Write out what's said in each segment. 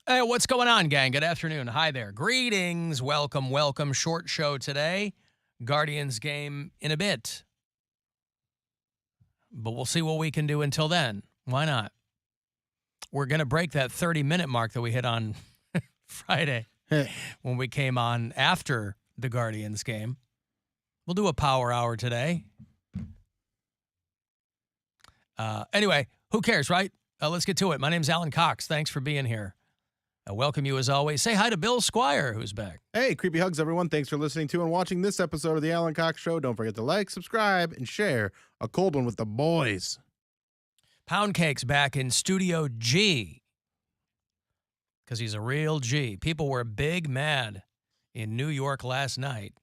Hey, what's going on, gang? Good afternoon. Hi there. Greetings. Welcome, welcome. Short show today. Guardians game in a bit. But we'll see what we can do until then. Why not? We're going to break that 30-minute mark that we hit on Friday when we came on after the Guardians game. We'll do a power hour today. Anyway, who cares, right? Let's get to it. My name's Alan Cox. Thanks for being here. I welcome you as always. Say hi to Bill Squire, who's back. Hey, creepy hugs, everyone. Thanks for listening to and watching this episode of the Alan Cox Show. Don't forget to like, subscribe, and share a cold one with the boys. Poundcake's back in Studio G because he's a real G. People were big mad in New York last night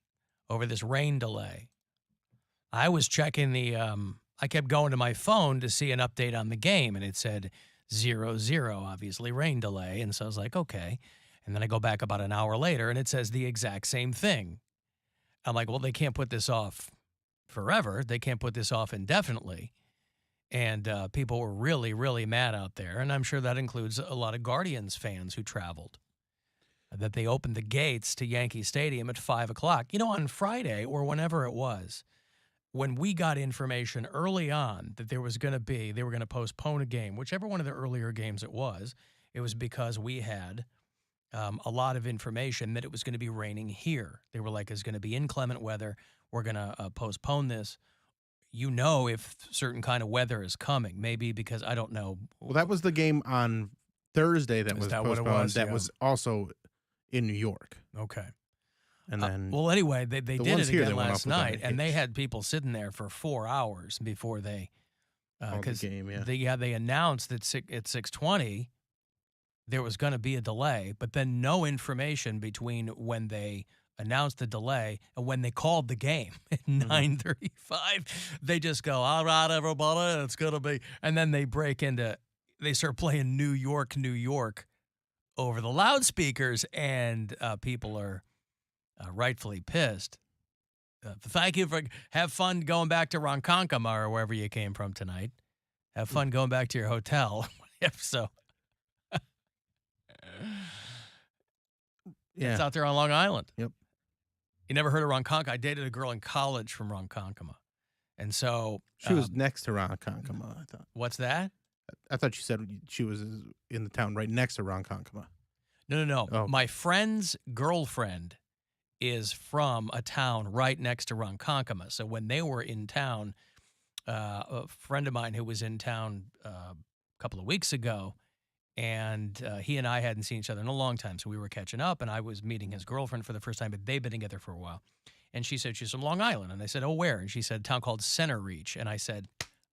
over this rain delay. I was checking I kept going to my phone to see an update on the game, and it said 0-0, obviously, rain delay. And so I was like, okay. And then I go back about an hour later, and it says the exact same thing. I'm like, well, they can't put this off forever. They can't put this off indefinitely. And people were really, really mad out there. And I'm sure that includes a lot of Guardians fans who traveled, that they opened the gates to Yankee Stadium at 5 o'clock. You know, on Friday or whenever it was, when we got information early on that they were going to postpone a game, whichever one of the earlier games it was because we had a lot of information that it was going to be raining here. They were like, it's going to be inclement weather. We're going to postpone this. You know, if certain kind of weather is coming, maybe because I don't know. Well, that was the game on Thursday that was postponed. That was also in New York. Okay. And then, well, anyway, they did it again last night, and hitch. they had people sitting there for 4 hours before they, because the game, they announced that at 6:20 there was going to be a delay, but then no information between when they announced the delay and when they called the game at 9:35. They just go, all right, everybody, it's going to be, and then they start playing New York, New York over the loudspeakers, and people are rightfully pissed. Thank you have fun going back to Ronkonkoma or wherever you came from tonight. Have fun going back to your hotel. If so. Yeah. It's out there on Long Island. Yep. You never heard of Ronkonkoma? I dated a girl in college from Ronkonkoma. And so she was next to Ronkonkoma, I thought. What's that? I thought you said she was in the town right next to Ronkonkoma. No. Oh. My friend's girlfriend is from a town right next to Ronkonkoma. So when they were in town, a friend of mine who was in town a couple of weeks ago, and he and I hadn't seen each other in a long time, so we were catching up, and I was meeting his girlfriend for the first time, but they've been together for a while. And she said she's from Long Island, and I said, oh, where? And she said a town called Center Reach. And I said,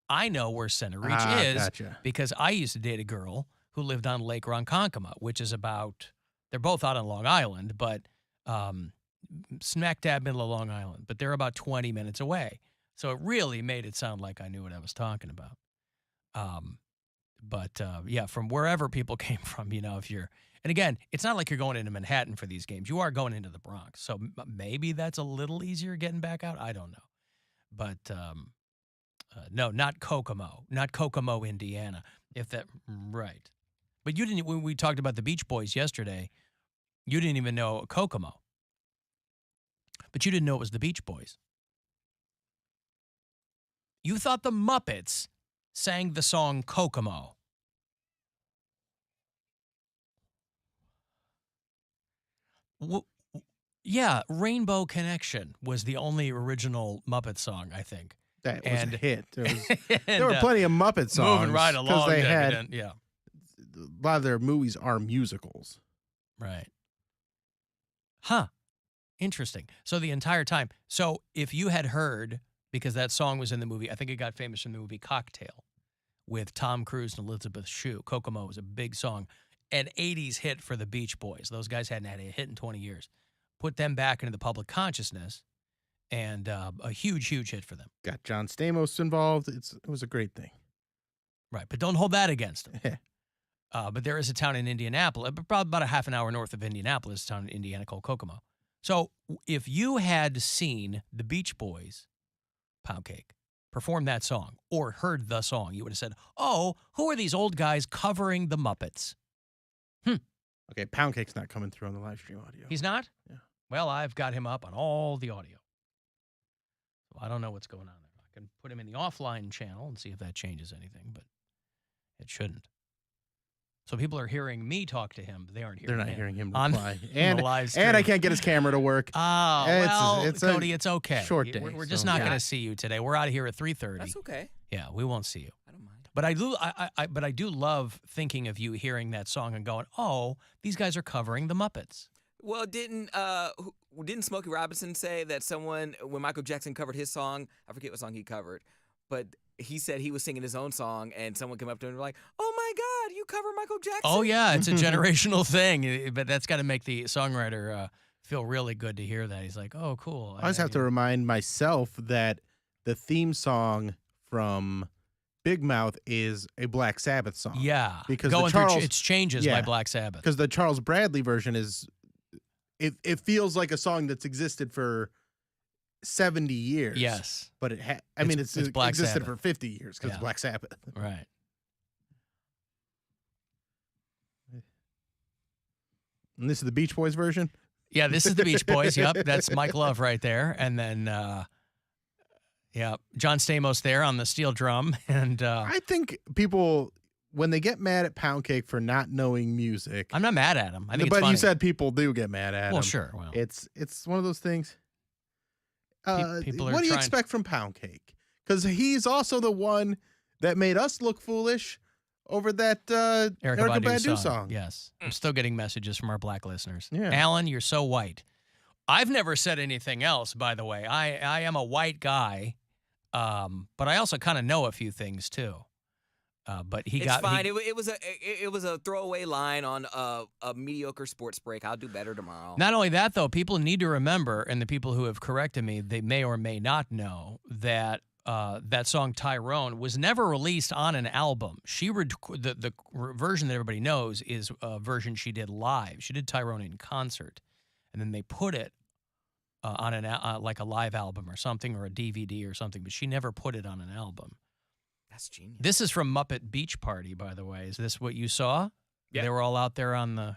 I know where Center Reach is gotcha. Because I used to date a girl who lived on Lake Ronkonkoma, which is about, they're both out on Long Island, but smack dab middle of Long Island, but they're about 20 minutes away. So it really made it sound like I knew what I was talking about. But yeah, from wherever people came from, you know, and again, it's not like you're going into Manhattan for these games. You are going into the Bronx. So maybe that's a little easier getting back out. I don't know. But no, not Kokomo, Indiana. Right. But you didn't, when we talked about the Beach Boys yesterday, you didn't even know Kokomo. But you didn't know it was the Beach Boys. You thought the Muppets sang the song Kokomo. Yeah, Rainbow Connection was the only original Muppet song, I think. That was a hit. There were plenty of Muppet songs. Moving right along. Because they had, a lot of their movies are musicals. Right. Huh. Interesting. So the entire time. So if you had heard, because that song was in the movie, I think it got famous from the movie Cocktail with Tom Cruise and Elizabeth Shue. Kokomo was a big song. An 80s hit for the Beach Boys. Those guys hadn't had a hit in 20 years. Put them back into the public consciousness, and a huge, huge hit for them. Got John Stamos involved. It was a great thing. Right, but don't hold that against them. But there is a town in Indianapolis, probably about a half an hour north of Indianapolis, a town in Indiana called Kokomo. So if you had seen the Beach Boys, Poundcake, perform that song or heard the song, you would have said, oh, who are these old guys covering the Muppets? Okay, Poundcake's not coming through on the live stream audio. He's not? Yeah. Well, I've got him up on all the audio. So I don't know what's going on there. I can put him in the offline channel and see if that changes anything, but it shouldn't. So people are hearing me talk to him, but they aren't hearing They're not him hearing him on reply. the live stream. And I can't get his camera to work. Oh, well, It's Cody, it's okay. short day, We're just so- not Yeah. going to see you today. We're out of here at 3:30. That's okay. Yeah, we won't see you. I don't mind. But I do love thinking of you hearing that song and going, "Oh, these guys are covering the Muppets." Well, didn't Smokey Robinson say that someone, when Michael Jackson covered his song, I forget what song he covered, but he said he was singing his own song, and someone came up to him and were like, "Oh my God, you cover Michael Jackson?" Oh yeah, it's a generational thing, but that's got to make the songwriter feel really good to hear that. He's like, "Oh, cool." I always have to remind myself that the theme song from Big Mouth is a Black Sabbath song. Yeah, Because going the Charles, through its changes by yeah. Black Sabbath. because the Charles Bradley version is, it feels like a song that's existed for 70 years. Yes, But it It's Black existed Sabbath. for 50 years because Yeah. it's Black Sabbath. right. And this is the Beach Boys version. Yeah, this is the Beach Boys. Yep, that's Mike Love right there, and then yeah, John Stamos there on the steel drum, and I think people, when they get mad at Poundcake for not knowing music, I'm not mad at him. I think but it's funny. you said people do get mad at well, him. sure. Well, It's one of those things. people are What do you trying- expect from Poundcake? Because he's also the one that made us look foolish over that Erykah Badu song. Yes, I'm still getting messages from our black listeners. Yeah. Alan, you're so white. I've never said anything else, by the way. I am a white guy, but I also kind of know a few things too. But he It's got fine. It was a throwaway line on a mediocre sports break. I'll do better tomorrow. Not only that, though, people need to remember, and the people who have corrected me, they may or may not know that that song Tyrone was never released on an album. The version that everybody knows is a version she did live. She did Tyrone in concert, and then they put it on like a live album or something, or a DVD or something. But she never put it on an album. That's genius. This is from Muppet Beach Party, by the way. Is this what you saw? Yeah. They were all out there on the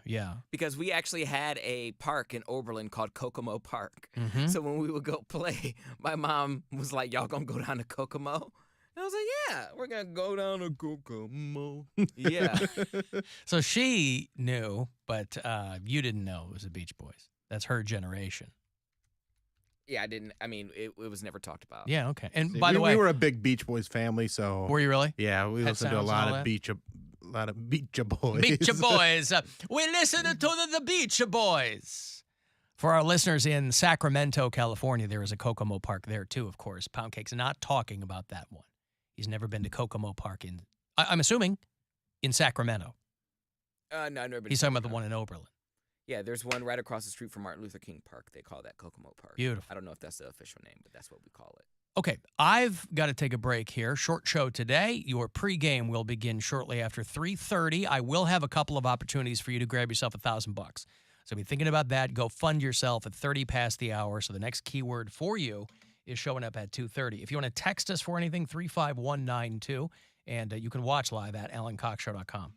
Because we actually had a park in Oberlin called Kokomo Park. Mhm. So when we would go play, my mom was like, "Y'all gonna go down to Kokomo?" And I was like, "Yeah, we're gonna go down to Kokomo." Yeah. So she knew, but you didn't know it was the Beach Boys. That's her generation. Yeah, I didn't. I mean, it was never talked about. Yeah, okay. And See, by the way, we were a big Beach Boys family, so were you really? yeah, we Pet listened to a Sounds and lot all of that? Beach Boys. Beach Boys. We listen to the Beach Boys. For our listeners in Sacramento, California, there is a Kokomo Park there too, of course. Poundcake's not talking about that one. He's never been to Kokomo Park I'm assuming, in Sacramento. No, I've never been. He's to talking about the Kokomo. one in Oberlin. Yeah, there's one right across the street from Martin Luther King Park. They call that Kokomo Park. Beautiful. I don't know if that's the official name, but that's what we call it. Okay, I've got to take a break here. Short show today. Your pregame will begin shortly after 3:30. I will have a couple of opportunities for you to grab yourself $1,000. So be thinking about that. Go fund yourself at 30 past the hour. So the next keyword for you is showing up at 2:30. If you want to text us for anything, 35192, and you can watch live at alancoxshow.com.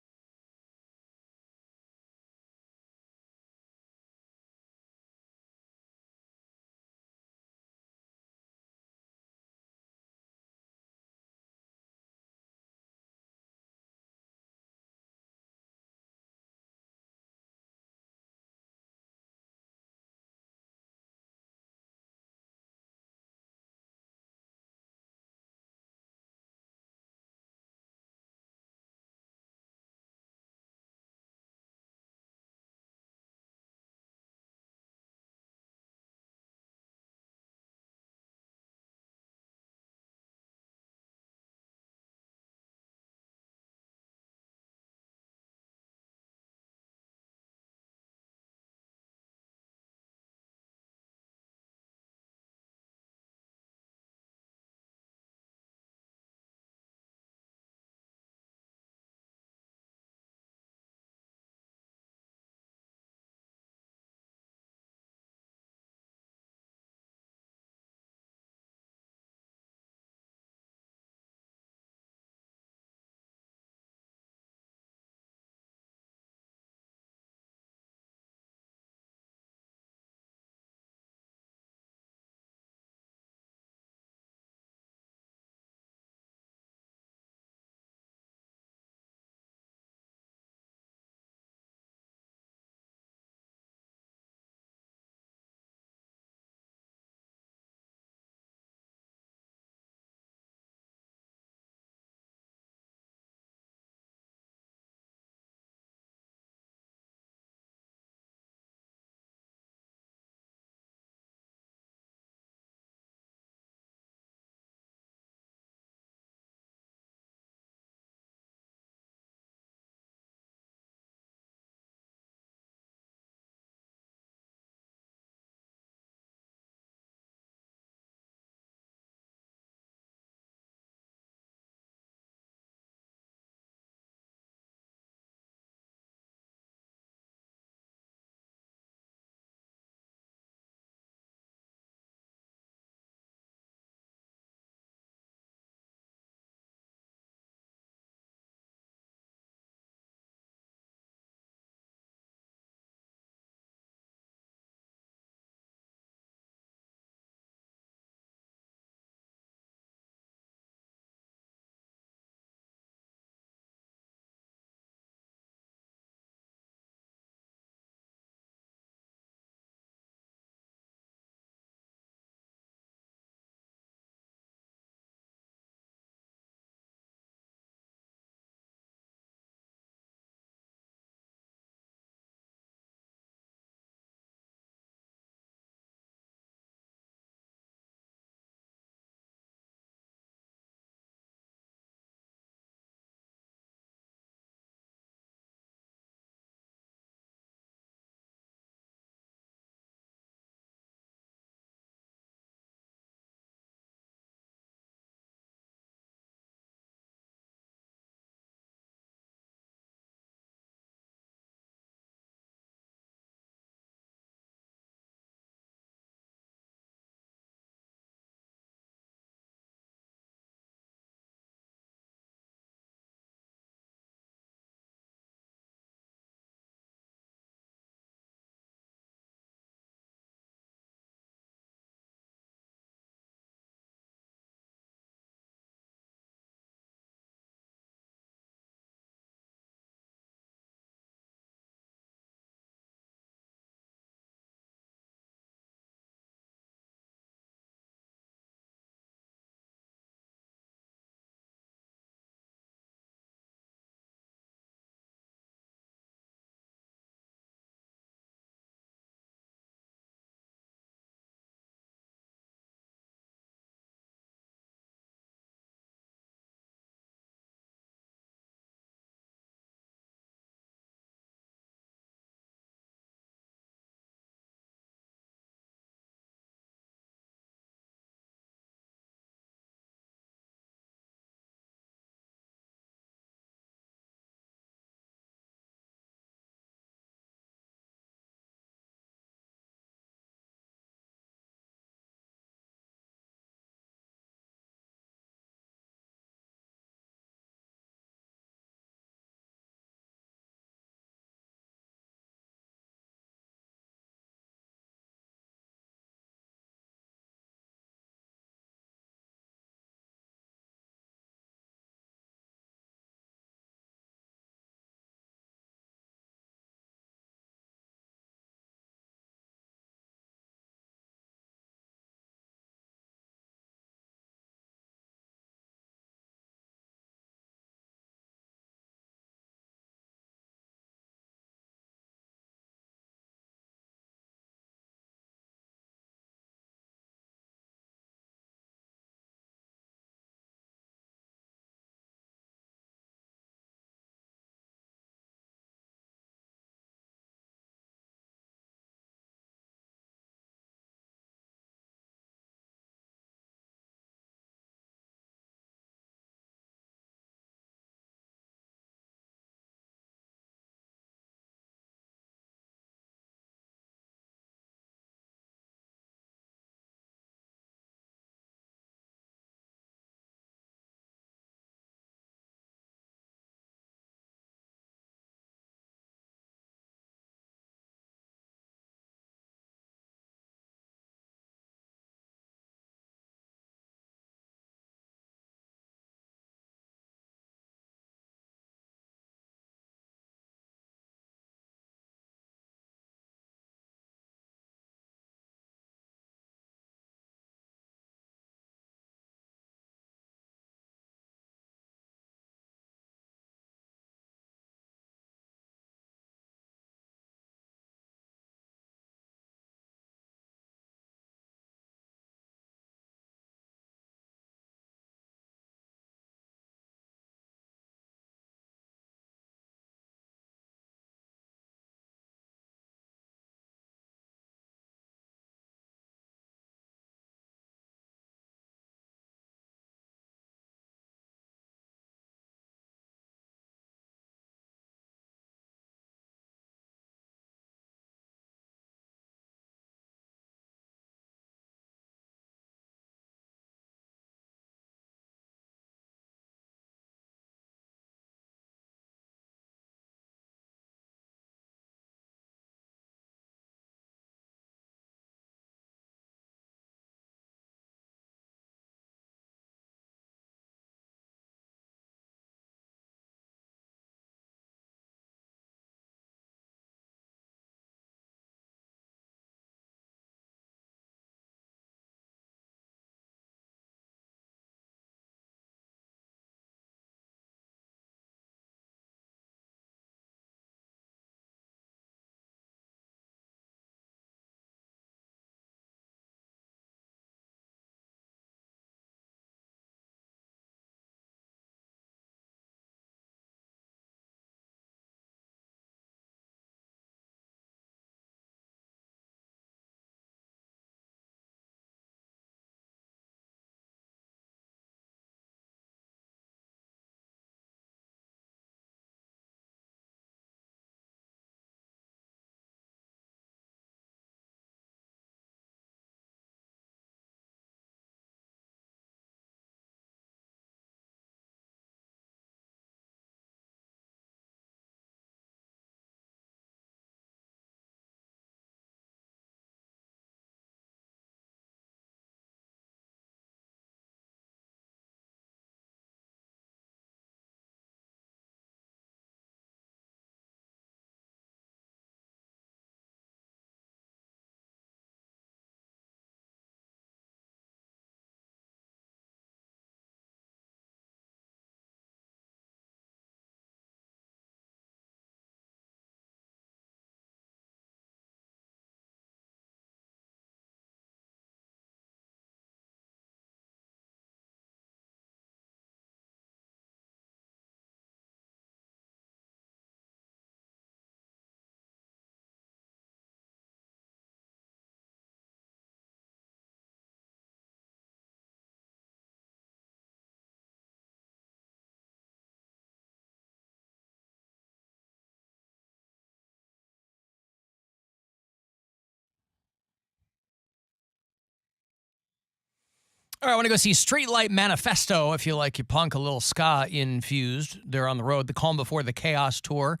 All right, I want to go see Streetlight Manifesto if you like your punk a little ska infused. They're on the road. The Calm Before the Chaos tour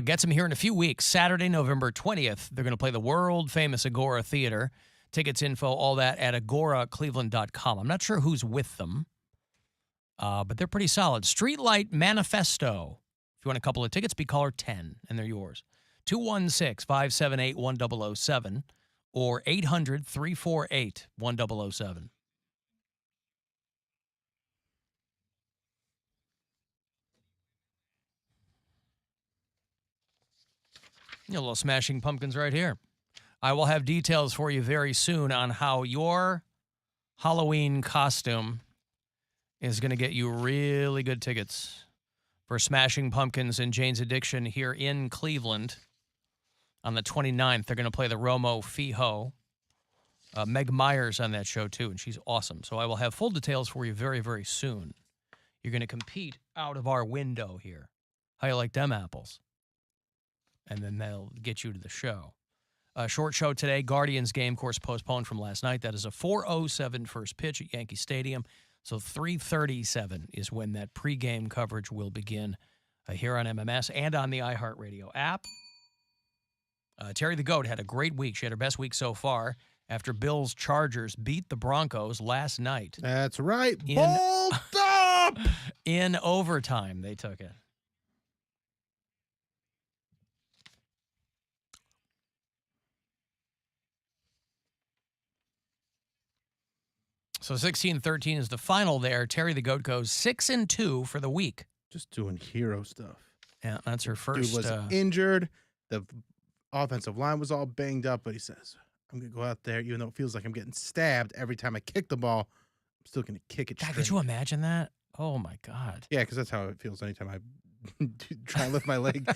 gets them here in a few weeks. Saturday, November 20th, they're going to play the world-famous Agora Theater. Tickets, info, all that at agoracleveland.com. I'm not sure who's with them, but they're pretty solid. Streetlight Manifesto. If you want a couple of tickets, be caller 10, and they're yours. 216-578-1007 or 800-348-1007. A little Smashing Pumpkins right here. I will have details for you very soon on how your Halloween costume is going to get you really good tickets for Smashing Pumpkins and Jane's Addiction here in Cleveland on the 29th. They're going to play the Romo Fijo. Meg Myers on that show, too, and she's awesome. So I will have full details for you very, very soon. You're going to compete out of our window here. How you like them apples? And then they'll get you to the show. Short show today. Guardians game, of course, postponed from last night. That is a 4:07 first pitch at Yankee Stadium. So 3:37 is when that pregame coverage will begin here on MMS and on the iHeartRadio app. Terry the Goat had a great week. She had her best week so far after Bill's Chargers beat the Broncos last night. That's right. Bolt up! In overtime, they took it. So 16-13 is the final there. Terry the Goat goes 6-2 for the week. Just doing hero stuff. Yeah, that's her first. Dude was injured. The offensive line was all banged up, but he says, I'm going to go out there, even though it feels like I'm getting stabbed every time I kick the ball, I'm still going to kick it God, straight. could you imagine that? Oh, my God. Yeah, because that's how it feels anytime I try and lift my leg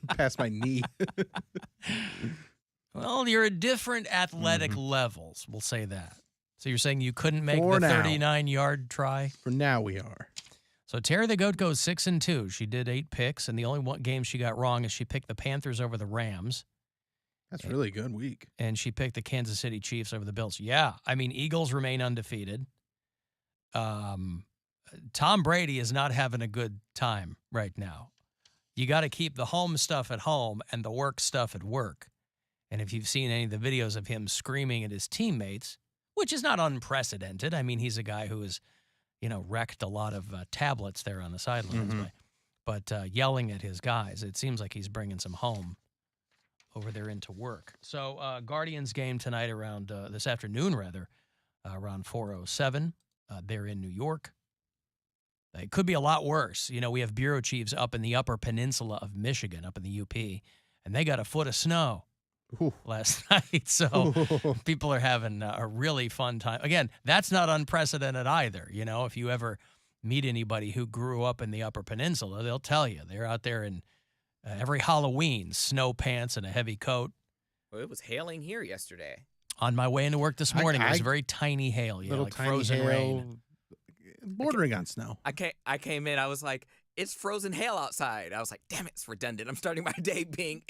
past my knee. Well, you're at different athletic levels, we'll say that. So you're saying you couldn't make For the now. 39-yard try? For now, we are. So Terry the Goat goes 6-2. She did 8 picks, and the only one game she got wrong is she picked the Panthers over the Rams. That's a really good week. And she picked the Kansas City Chiefs over the Bills. Yeah, I mean, Eagles remain undefeated. Tom Brady is not having a good time right now. You got to keep the home stuff at home and the work stuff at work. And if you've seen any of the videos of him screaming at his teammates, which is not unprecedented. I mean, he's a guy who has, wrecked a lot of tablets there on the sidelines. But yelling at his guys, it seems like he's bringing some home over there into work. So Guardians game tonight around, this afternoon rather, around 4:07. They're in New York. It could be a lot worse. We have bureau chiefs up in the Upper Peninsula of Michigan, up in the UP, and they got a foot of snow. Last night, so people are having a really fun time. Again, that's not unprecedented either. If you ever meet anybody who grew up in the Upper Peninsula, they'll tell you they're out there in every Halloween, snow pants and a heavy coat. Well, it was hailing here yesterday. On my way into work this morning, it was very tiny hail, Little like tiny frozen hail, rain. bordering on snow. I came in, I was like, it's frozen hail outside. I was like, damn it, it's redundant. I'm starting my day being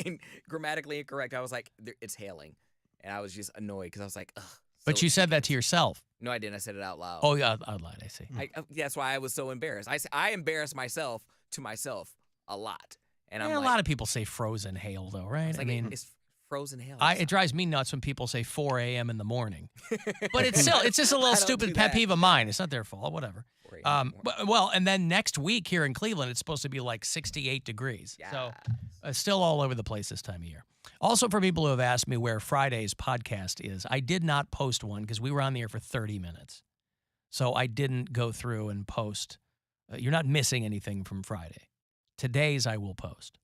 grammatically incorrect. I was like, it's hailing. And I was just annoyed because I was like, ugh. But you said that to yourself. No, I didn't. I said it out loud. Oh, yeah, out loud, I see. That's why I was so embarrassed. I embarrass myself to myself a lot. And I'm a like, lot of people say frozen hail, though, right? I mean, it's frozen hail. It drives me nuts when people say 4 a.m. in the morning. But it's just a little stupid pet peeve of mine. It's not their fault, whatever. Well, and then next week here in Cleveland, it's supposed to be like 68 degrees. Yes. So still all over the place this time of year. Also, for people who have asked me where Friday's podcast is, I did not post one because we were on the air for 30 minutes. So I didn't go through and post. You're not missing anything from Friday. Today's I will post.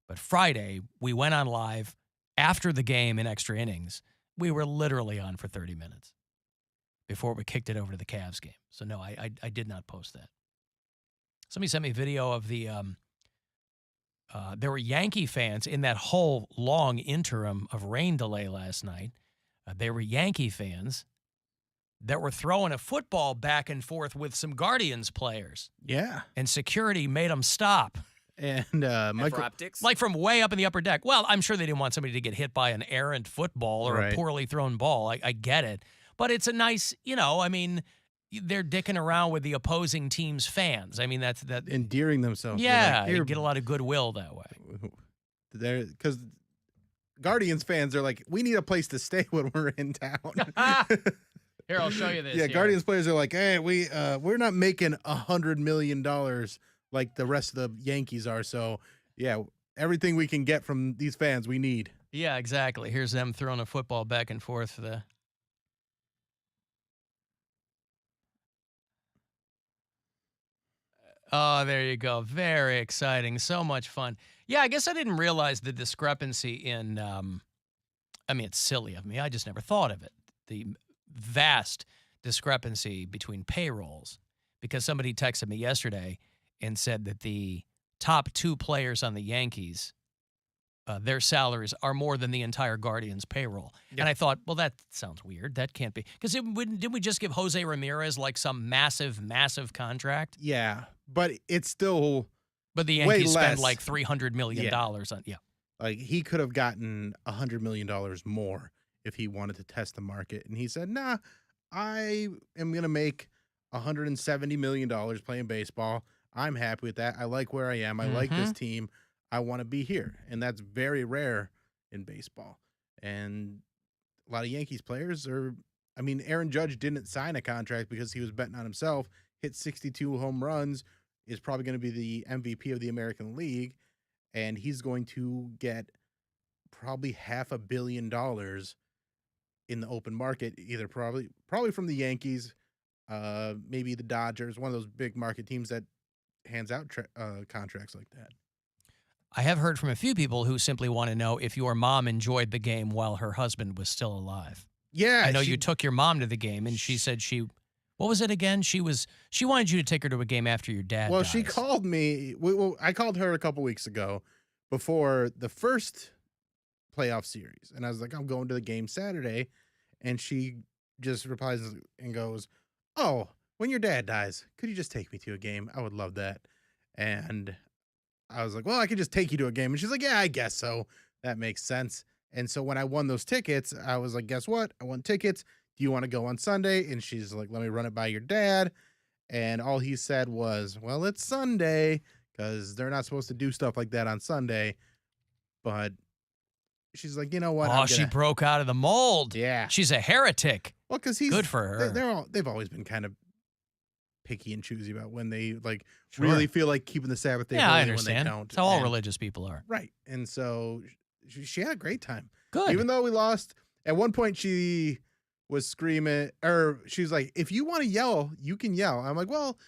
But Friday, we went on live after the game in extra innings. We were literally on for 30 minutes before we kicked it over to the Cavs game. So, no, I did not post that. Somebody sent me a video of there were Yankee fans in that whole long interim of rain delay last night. There were Yankee fans that were throwing a football back and forth with some Guardians players. Yeah. And security made them stop. And Michael, optics? Like from way up in the upper deck. Well, I'm sure they didn't want somebody to get hit by an errant football or a poorly thrown ball. I get it. but it's a nice, I mean, they're dicking around with the opposing team's fans. I mean, that's that. Endearing themselves. Yeah, They're you like, get a lot of goodwill that way. They're because Guardians fans are like, we need a place to stay when we're in town. Here, I'll show you this. Yeah, here. Guardians players are like, hey, we're not making $100 million like the rest of the Yankees are. So yeah, everything we can get from these fans, we need. Yeah, exactly. Here's them throwing a football back and forth for the. Oh, there you go. Very exciting. So much fun. Yeah, I guess I didn't realize the discrepancy in. I mean, it's silly of me. I just never thought of it. The vast discrepancy between payrolls, because somebody texted me yesterday and said that the top 2 players on the Yankees, their salaries are more than the entire Guardians payroll. Yeah. And I thought, well, that sounds weird. That can't be. Because didn't we just give Jose Ramirez like some massive, massive contract? Yeah, but it's still But the way Yankees spend less. like $300 million on, yeah. Like he could have gotten $100 million more if he wanted to test the market. And he said, nah, I am going to make $170 million playing baseball. I'm happy with that. I like where I am. I like this team. I want to be here. And that's very rare in baseball. And a lot of Yankees players Aaron Judge didn't sign a contract because he was betting on himself, hit 62 home runs, is probably going to be the MVP of the American League. And he's going to get probably $500 million in the open market, either probably from the Yankees, maybe the Dodgers, one of those big market teams that hands out contracts like that. I have heard from a few people who simply want to know if your mom enjoyed the game while her husband was still alive. Yeah. I know you took your mom to the game, and she said what was it again? She wanted you to take her to a game after your dad dies. She called me. I called her a couple weeks ago before the first playoff series. And I was like, I'm going to the game Saturday. And she just replies and goes, oh, when your dad dies, could you just take me to a game? I would love that. And I was like, well, I could just take you to a game. And she's like, yeah, I guess so. That makes sense. And so when I won those tickets, I was like, guess what? I won tickets. Do you want to go on Sunday? And she's like, let me run it by your dad. And all he said was, well, it's Sunday, because they're not supposed to do stuff like that on Sunday. But she's like, you know what? Oh, she broke out of the mold. Yeah. She's a heretic. Well, because good for her. They've always been kind of picky and choosy about when they really feel like keeping the Sabbath day. Yeah, I understand. When they don't. That's how all religious people are. Right. And so she had a great time. Good. Even though we lost, at one point she was screaming, or she's like, if you want to yell, you can yell. I'm like, well,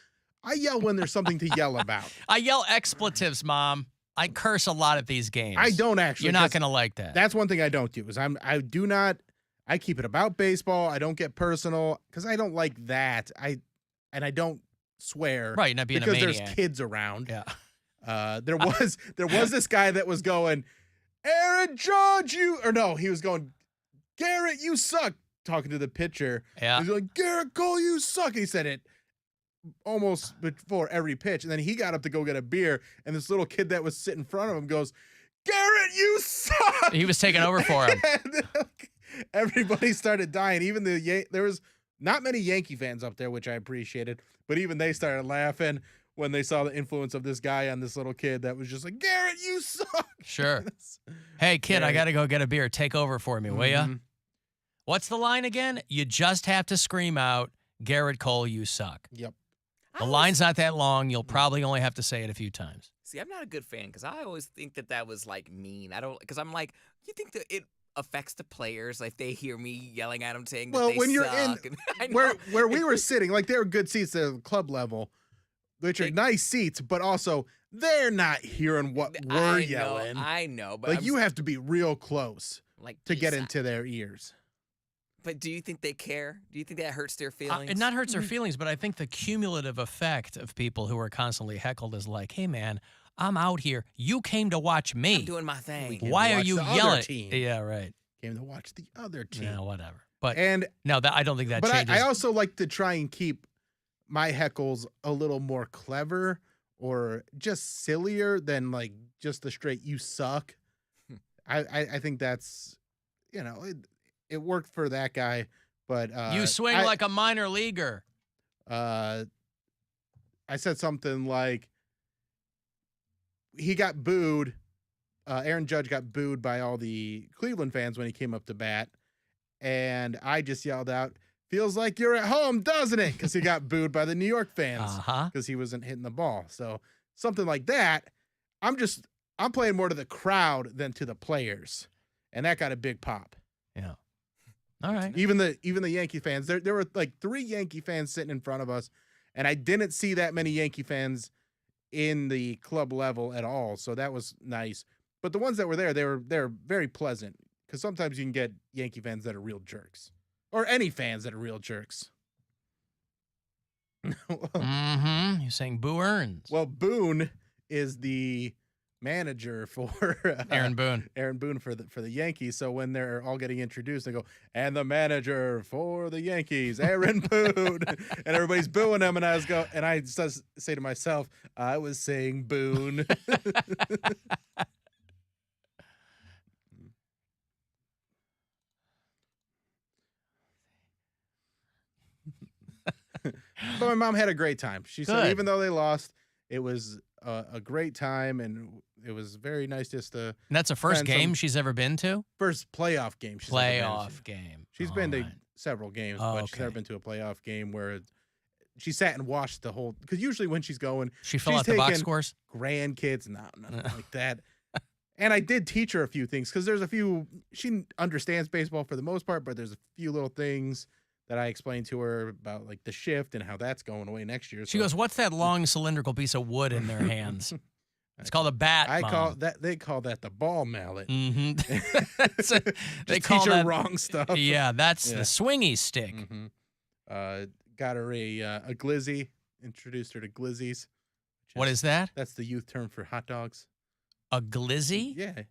I yell when there's something to yell about. I yell expletives, Mom. I curse a lot at these games. I don't actually. You're not going to like that. That's one thing I don't do. I keep it about baseball. I don't get personal because I don't like that. I don't swear. Right, not being a maniac. Because there's kids around. Yeah. There was this guy that was going, Aaron Judge, he was going, Garrett, you suck, talking to the pitcher. Yeah. He's like, Garrett Cole, you suck. And he said it almost before every pitch. And then he got up to go get a beer, and this little kid that was sitting in front of him goes, Garrett, you suck. He was taking over for him. Everybody started dying. Even there was not many Yankee fans up there, which I appreciated, but even they started laughing when they saw the influence of this guy on this little kid that was just like, Garrett, you suck. Sure. Hey, kid, I got to go get a beer. Take over for me, will ya? What's the line again? You just have to scream out, Garrett Cole, you suck. Yep. The line's not that long. You'll probably only have to say it a few times. See, I'm not a good fan because I always think that was like mean. I don't, because I'm like, you think that it affects the players like they hear me yelling at them saying that they when you're suck. in where we were sitting, like they were good seats at the club level, which are nice seats, but also they're not hearing what we're yelling. I know, but like you have to be real close to get suck. into their ears. But do you think they care? Do you think that hurts their feelings? It not hurts their feelings, but I think the cumulative effect of people who are constantly heckled is like, hey, man, I'm out here. You came to watch me. I'm doing my thing. Why are you yelling? Team. Yeah, right. Came to watch the other team. Yeah, whatever. But no, I don't think that changes. But I also like to try and keep my heckles a little more clever or just sillier than like just the straight "you suck." I think that's it worked for that guy, But You swing like a minor leaguer. I said something like he got booed. Aaron Judge got booed by all the Cleveland fans when he came up to bat. And I just yelled out, "Feels like you're at home, doesn't it?" Because he got booed by the New York fans because he wasn't hitting the ball. So something like that. I'm playing more to the crowd than to the players. And that got a big pop. Yeah. All right. Even the Yankee fans. There were like 3 Yankee fans sitting in front of us, and I didn't see that many Yankee fans in the club level at all. So that was nice. But the ones that were there, they're very pleasant, because sometimes you can get Yankee fans that are real jerks, or any fans that are real jerks. Mm-hmm. You're saying Boo Earns. Well, Boone is the manager for Aaron Boone. Aaron Boone for the Yankees. So when they're all getting introduced, they go, "And the manager for the Yankees, Aaron Boone," and everybody's booing him. And I say to myself, I was saying Boone. But my mom had a great time. She said even though they lost, it was a great time, and it was very nice just to. And that's the first game she's ever been to? First playoff game she's ever been to. Game. She's been to several games, but she's never been to a playoff game where she sat and watched the whole. Because usually when she's going, she fill out the box scores? Grandkids, nothing like that. And I did teach her a few things, because there's a few. She understands baseball for the most part, but there's a few little things that I explained to her about, like the shift and how that's going away next year. She goes, "What's that long cylindrical piece of wood in their hands?" It's called a bat. They call that the ball mallet. Mm-hmm. They call teach her wrong stuff. Yeah, that's the swingy stick. Mm-hmm. Got her a glizzy. Introduced her to glizzies. What is that? That's the youth term for hot dogs. A glizzy? Yeah.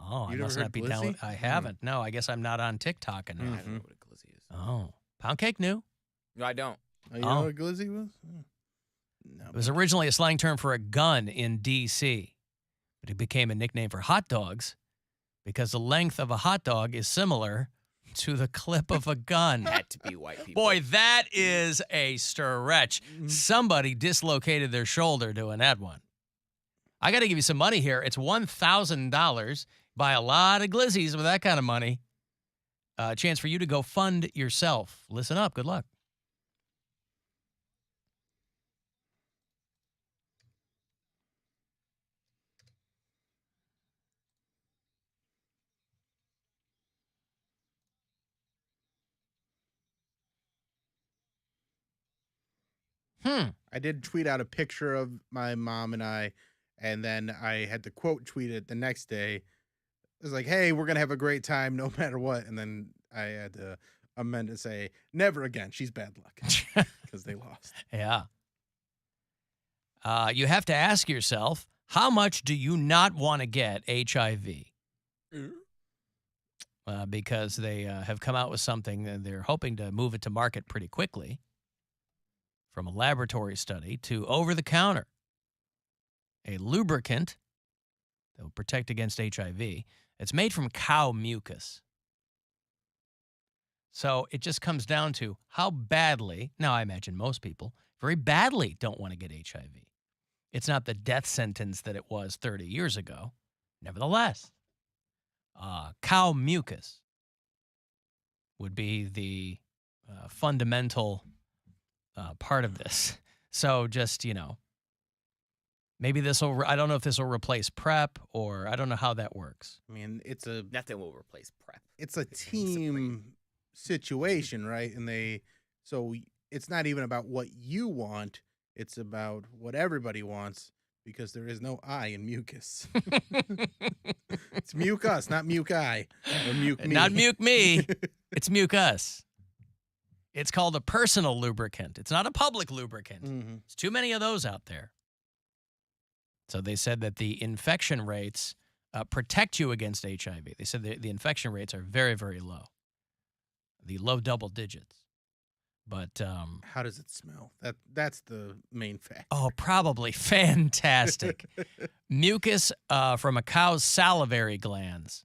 Oh, I must not be down. I haven't. No, I guess I'm not on TikTok enough. I don't know what a glizzy is. Oh, Poundcake knew? No, I don't. You know what a glizzy was? No. It was originally a slang term for a gun in D.C., but it became a nickname for hot dogs because the length of a hot dog is similar to the clip of a gun. Had to be white people. Boy, that is a stretch. Somebody dislocated their shoulder doing that one. I got to give you some money here. It's $1,000. Buy a lot of glizzies with that kind of money. A chance for you to go fund yourself. Listen up. Good luck. I did tweet out a picture of my mom and I, and then I had to quote tweet it the next day. It was like, "Hey, we're going to have a great time no matter what." And then I had to amend to say, "Never again. She's bad luck," because they lost. Yeah. You have to ask yourself, how much do you not want to get HIV? Because they have come out with something, and they're hoping to move it to market pretty quickly. From a laboratory study to over-the-counter, a lubricant that will protect against HIV. It's made from cow mucus. So it just comes down to how badly, now I imagine most people very badly don't want to get HIV. It's not the death sentence that it was 30 years ago. Nevertheless, cow mucus would be the fundamental part of this. So just, maybe this will, I don't know if this will replace PrEP, or I don't know how that works. I mean, Nothing will replace PrEP. It's a team situation, right? And so it's not even about what you want. It's about what everybody wants, because there is no I in mucus. It's mucus, not muke-I. Or muke me. Not muke me. It's mucus. It's called a personal lubricant. It's not a public lubricant. Mm-hmm. There's too many of those out there. So they said that the infection rates protect you against HIV. They said the infection rates are very, very low. The low double digits. But how does it smell? That's the main fact. Oh, probably fantastic. Mucus from a cow's salivary glands.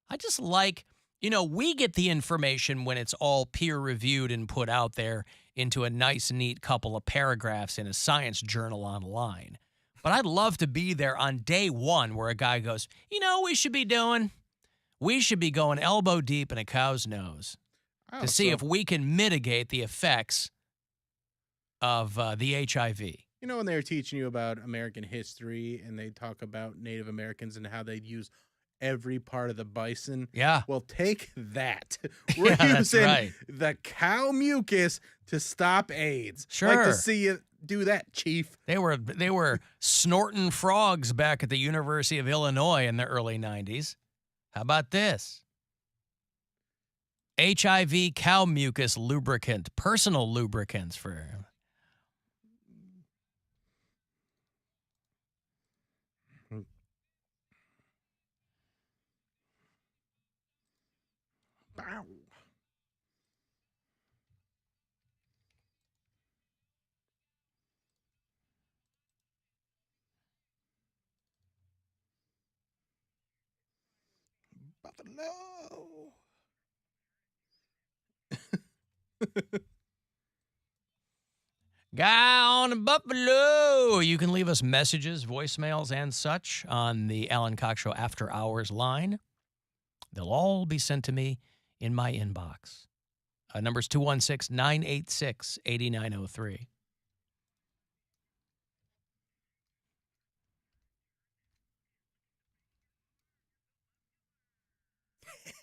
I just like You know, we get the information when it's all peer-reviewed and put out there into a nice, neat couple of paragraphs in a science journal online. But I'd love to be there on day one where a guy goes, you know what we should be doing? We should be going elbow deep in a cow's nose to see if we can mitigate the effects of the HIV. You know, when they were teaching you about American history and they talk about Native Americans and how they'd use every part of the bison? Yeah. Well, take that. We're using the cow mucus to stop AIDS. Sure. Like to see you do that, Chief. They were snorting frogs back at the University of Illinois in the early 90s. How about this? HIV cow mucus lubricant, personal lubricants for... Bow. Buffalo. Guy on a buffalo. You can leave us messages, voicemails, and such on the Alan Cox Show After Hours line. They'll all be sent to me in my inbox. Number's 216-986-8903.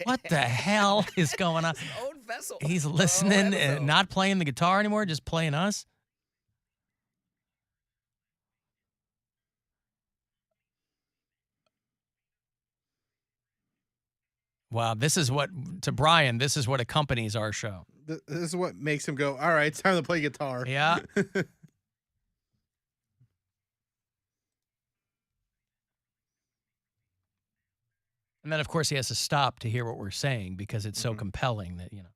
What the hell is going on? It's an old vessel. He's listening and not playing the guitar anymore, just playing us? Wow, this is what, to Brian, this is what accompanies our show. This is what makes him go, all right, it's time to play guitar. Yeah. And then, of course, he has to stop to hear what we're saying because it's so compelling that, you know.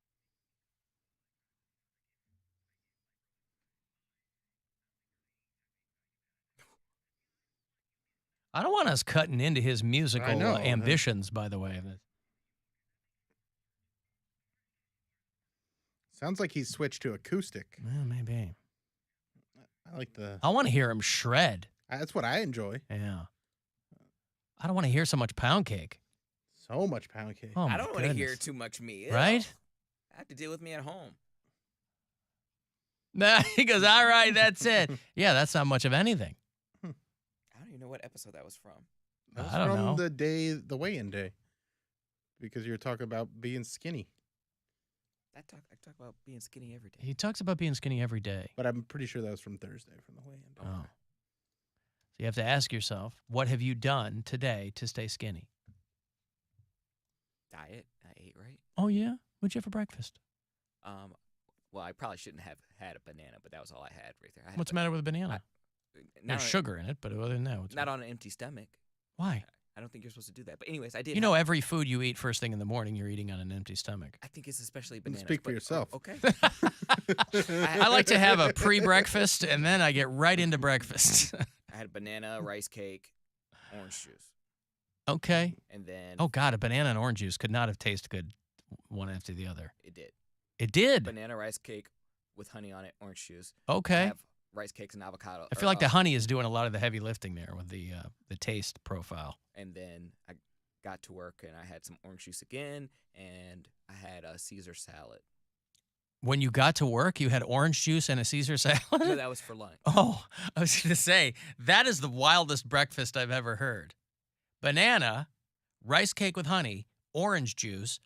I don't want us cutting into his musical ambitions, by the way. Sounds like he's switched to acoustic. Well, maybe. I like the... I want to hear him shred. That's what I enjoy. Yeah. I don't want to hear so much Poundcake. So much Poundcake. Oh, I don't want to hear too much me. Right? I have to deal with me at home. He goes, all right, that's it. Yeah, that's not much of anything. I don't even know what episode that was from. That was I don't from know. the weigh-in day. Because you were talking about being skinny. I talk about being skinny every day. He talks about being skinny every day. But I'm pretty sure that was from Thursday, from the weigh-in day. Oh. So you have to ask yourself, what have you done today to stay skinny? Diet. I ate right. Oh, yeah? What'd you have for breakfast? Well, I probably shouldn't have had a banana, but that was all I had right there. What's the matter with a banana? There's sugar in it, but other than that, not on an empty stomach. Why? I don't think you're supposed to do that. But anyways, I did. You know, every food you eat first thing in the morning, you're eating on an empty stomach. I think it's especially bananas. Speak for yourself. Okay. I like to have a pre-breakfast, and then I get right into breakfast. I had a banana, rice cake, orange juice. Okay. And then... Oh, God, a banana and orange juice could not have tasted good one after the other. It did. It did? Banana, rice cake with honey on it, orange juice. Okay. I have rice cakes and avocado. I feel like the honey is doing a lot of the heavy lifting there with the taste profile. And then I got to work, and I had some orange juice again, and I had a Caesar salad. When you got to work, you had orange juice and a Caesar salad? No, that was for lunch. Oh, I was going to say, that is the wildest breakfast I've ever heard. Banana, rice cake with honey, orange juice,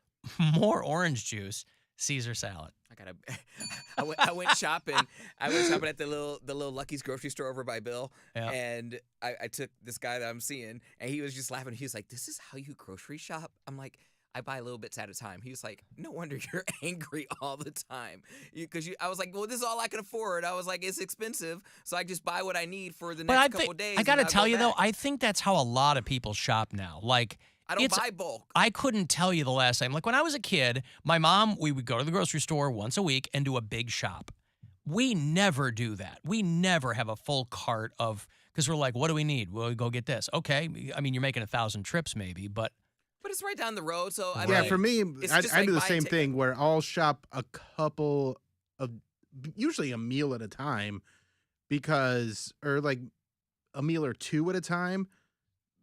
more orange juice, Caesar salad. I went shopping. I went shopping at the little Lucky's grocery store over by Bill, and I took this guy that I'm seeing, and he was just laughing. He was like, "This is how you grocery shop?" I'm like, "I buy little bits at a time." He was like, "No wonder you're angry all the time." I was like, "Well, this is all I can afford." I was like, "It's expensive, so I just buy what I need for the next couple days." I got to tell you back. though, I think that's how a lot of people shop now. Like. I don't buy bulk. I couldn't tell you the last time. Like when I was a kid, my mom, we would go to the grocery store once a week and do a big shop. We never do that. We never have a full cart of, because we're like, what do we need? Well, we go get this. Okay. I mean, you're making 1,000 trips maybe, but But it's right down the road, so I Yeah, mean, for me, it's I just do like the buying same ticket. thing where I'll shop a couple of, usually a meal at a time, or like a meal or two at a time,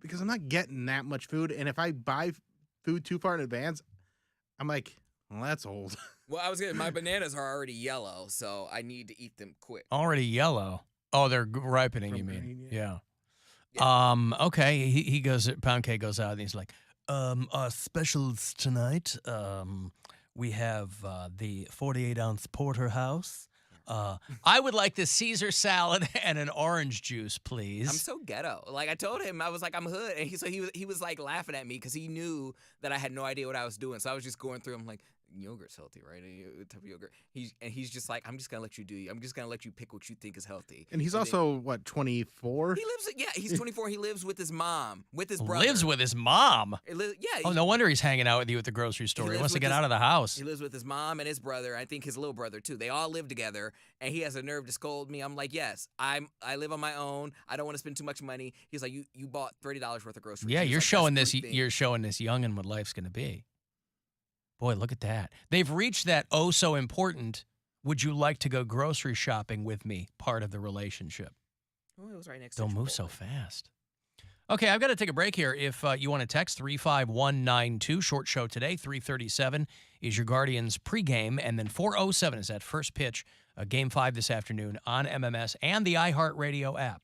because I'm not getting that much food. And if I buy food too far in advance, I'm like, well, that's old. Well, my bananas are already yellow, so I need to eat them quick. Already yellow. Oh, they're ripening, From you mean? green, Yeah. Yeah. Okay. He goes, Poundcake goes out and he's like, our specials tonight, we have the 48-ounce porterhouse. I would like the Caesar salad and an orange juice, please. I'm so ghetto. Like I told him, I was like, I'm hood, and he was like laughing at me because he knew that I had no idea what I was doing. So I was just going through. I'm like, yogurt's healthy, right? Type of yogurt. He's just like, I'm just gonna let you do. I'm just gonna let you pick what you think is healthy. And he's also, what, 24? He lives. Yeah, he's 24. He lives with his mom, with his brother. Lives with his mom. Yeah. Oh, no wonder he's hanging out with you at the grocery store. He lives wants to with get his- out of the house. He lives with his mom and his brother. I think his little brother too. They all live together, and he has a nerve to scold me. I'm like, yes, I live on my own. I don't want to spend too much money. He's like, you bought $30 worth of groceries. Yeah, He's you're like, showing "That's this. three You're things." showing this youngin' what life's gonna be. Boy, look at that. They've reached that oh so important. Would you like to go grocery shopping with me? Part of the relationship. Oh, it was right next. Don't to move so Chipotle. fast. Okay, I've got to take a break here. If you want to text 35192, short show today, 337 is your Guardians pregame, and then 407 is that first pitch, Game 5 this afternoon on MMS and the iHeartRadio app.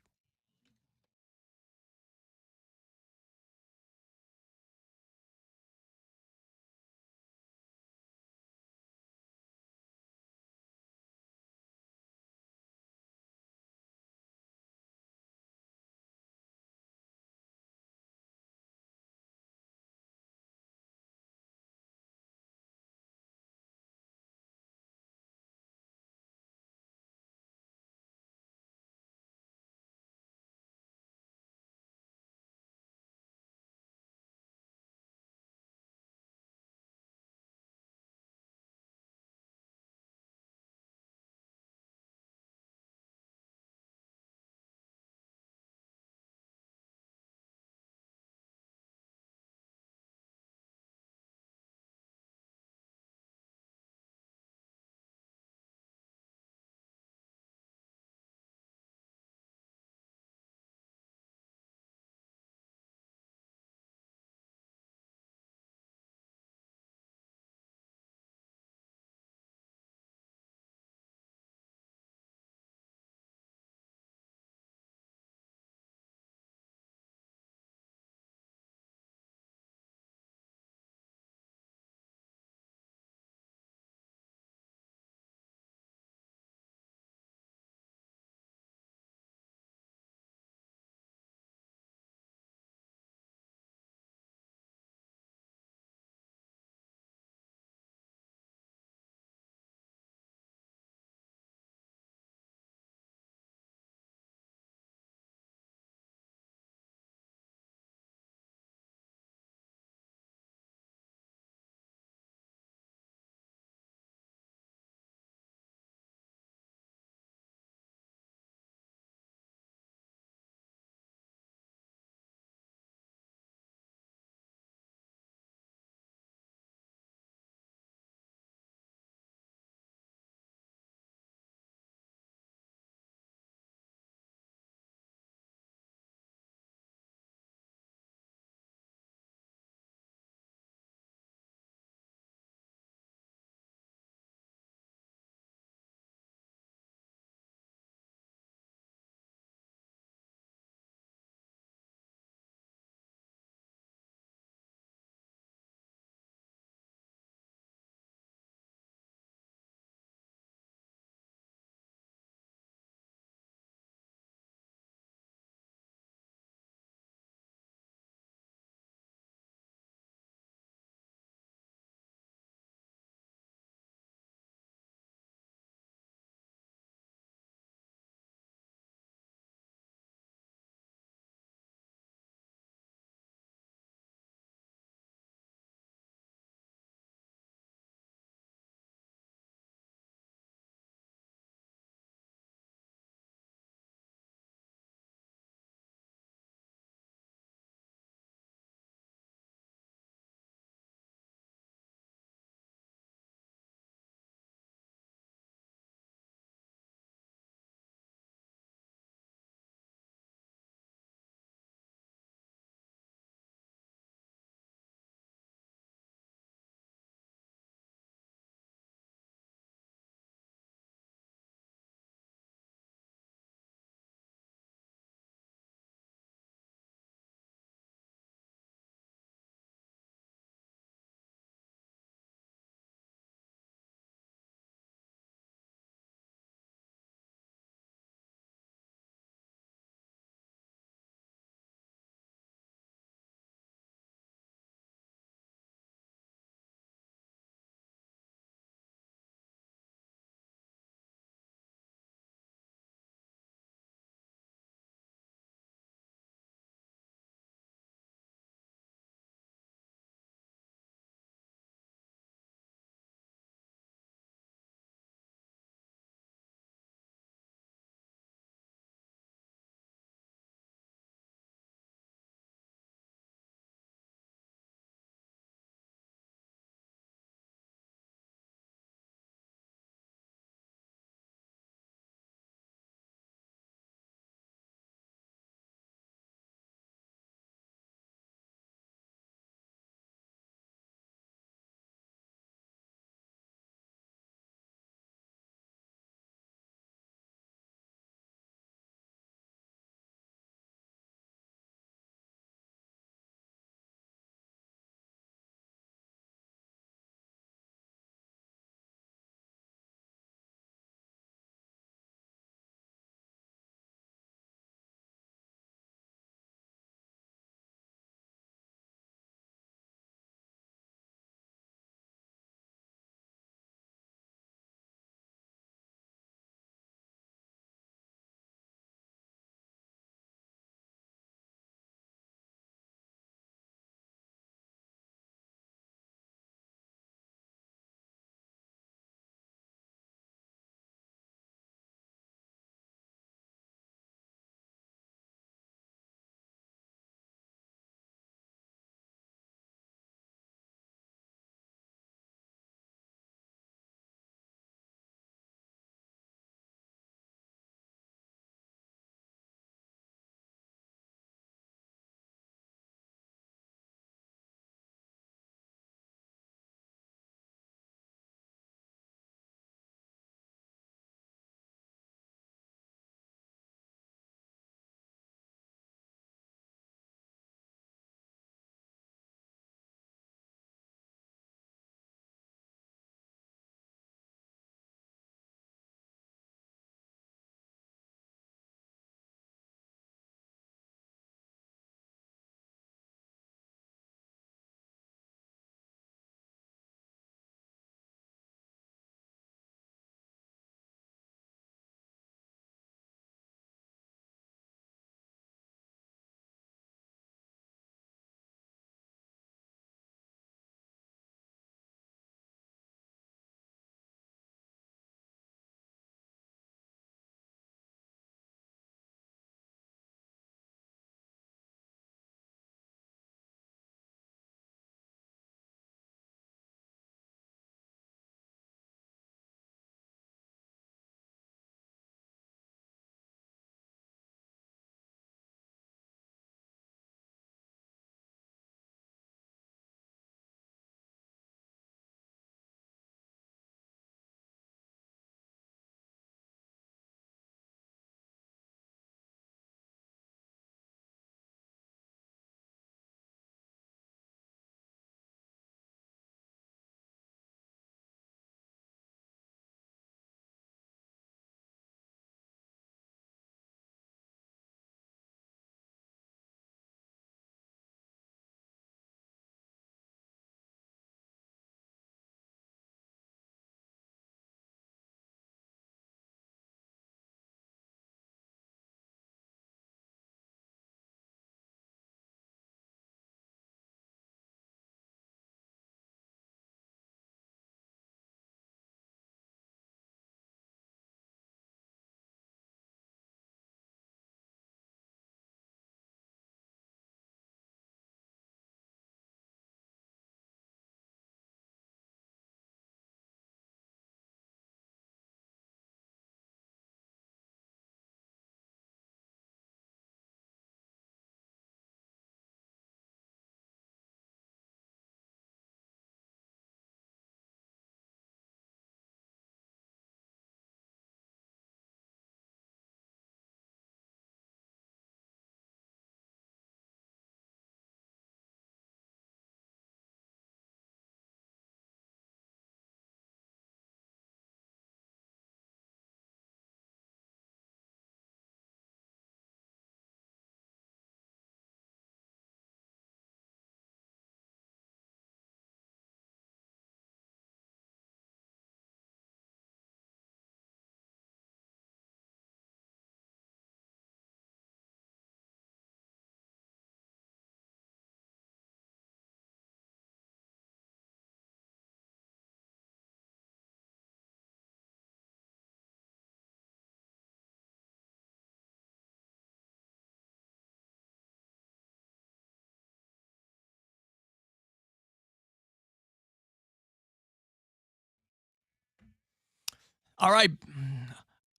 All right.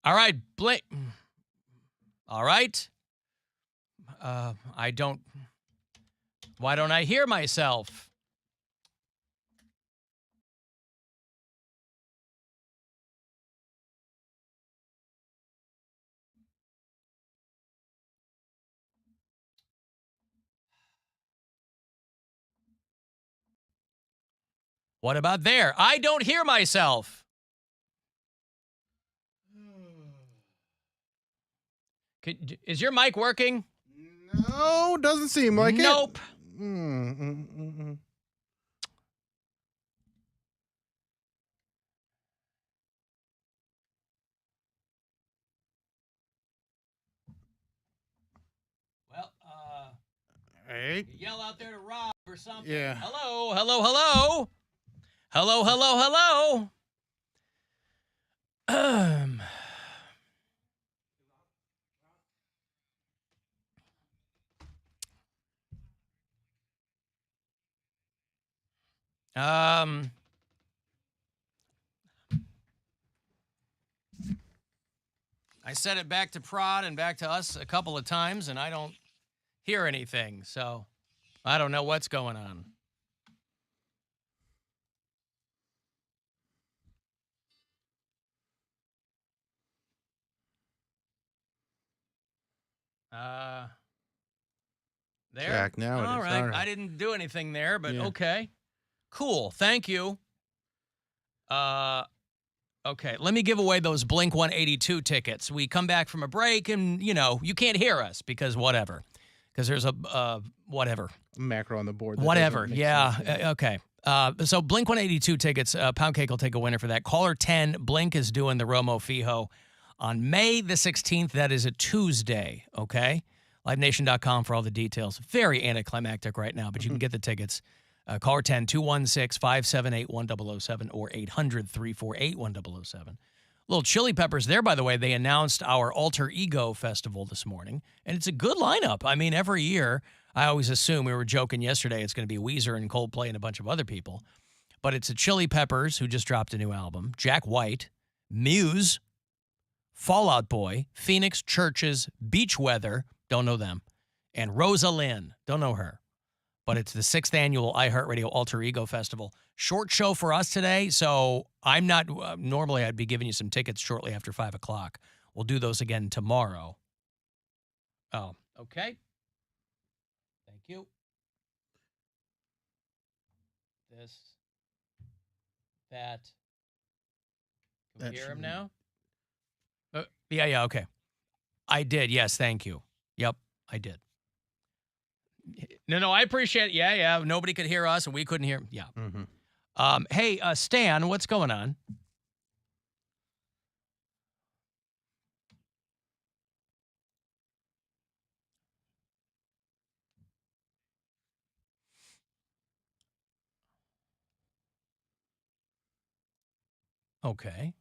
All right, Blink. All right. Why don't I hear myself? What about there? I don't hear myself. Is your mic working? No, doesn't seem like Nope. it. Well, Hey. yell out there to Rob or something. Yeah. Hello, hello, hello. Hello, hello, hello. I said it back to Prod and back to us a couple of times, and I don't hear anything, so I don't know what's going on. There. Jack, now it is. All right. All right. I didn't do anything there, but Yeah. okay. Cool. Thank you. Okay. Let me give away those Blink 182 tickets. We come back from a break, and you can't hear us because whatever. Because there's a whatever. Macro on the board. that Whatever. doesn't make Yeah. sense. Okay. So Blink 182 tickets. Poundcake will take a winner for that. Caller 10. Blink is doing the Romo Fijo on May the 16th. That is a Tuesday. Okay. LiveNation.com for all the details. Very anticlimactic right now, but you can get the tickets. Caller 10 216-578-1007 or 800-348-1007. Little Chili Peppers there, by the way. They announced our Alter Ego Festival this morning, and it's a good lineup. I mean, every year, I always assume, we were joking yesterday, it's going to be Weezer and Coldplay and a bunch of other people. But it's a Chili Peppers, who just dropped a new album, Jack White, Muse, Fall Out Boy, Phoenix, Churches, Beach Weather, don't know them, and Rosa Lynn, don't know her. But it's the 6th annual iHeartRadio Alter Ego Festival. Short show for us today, so I'm not, normally I'd be giving you some tickets shortly after 5 o'clock. We'll do those again tomorrow. Oh, okay. Thank you. This, that. Can we hear him now? Yeah, okay. I did, yes, thank you. Yep, I did. No, I appreciate it. Yeah. Nobody could hear us, and we couldn't hear him. Yeah. Mm-hmm. Hey, Stan, what's going on? Okay.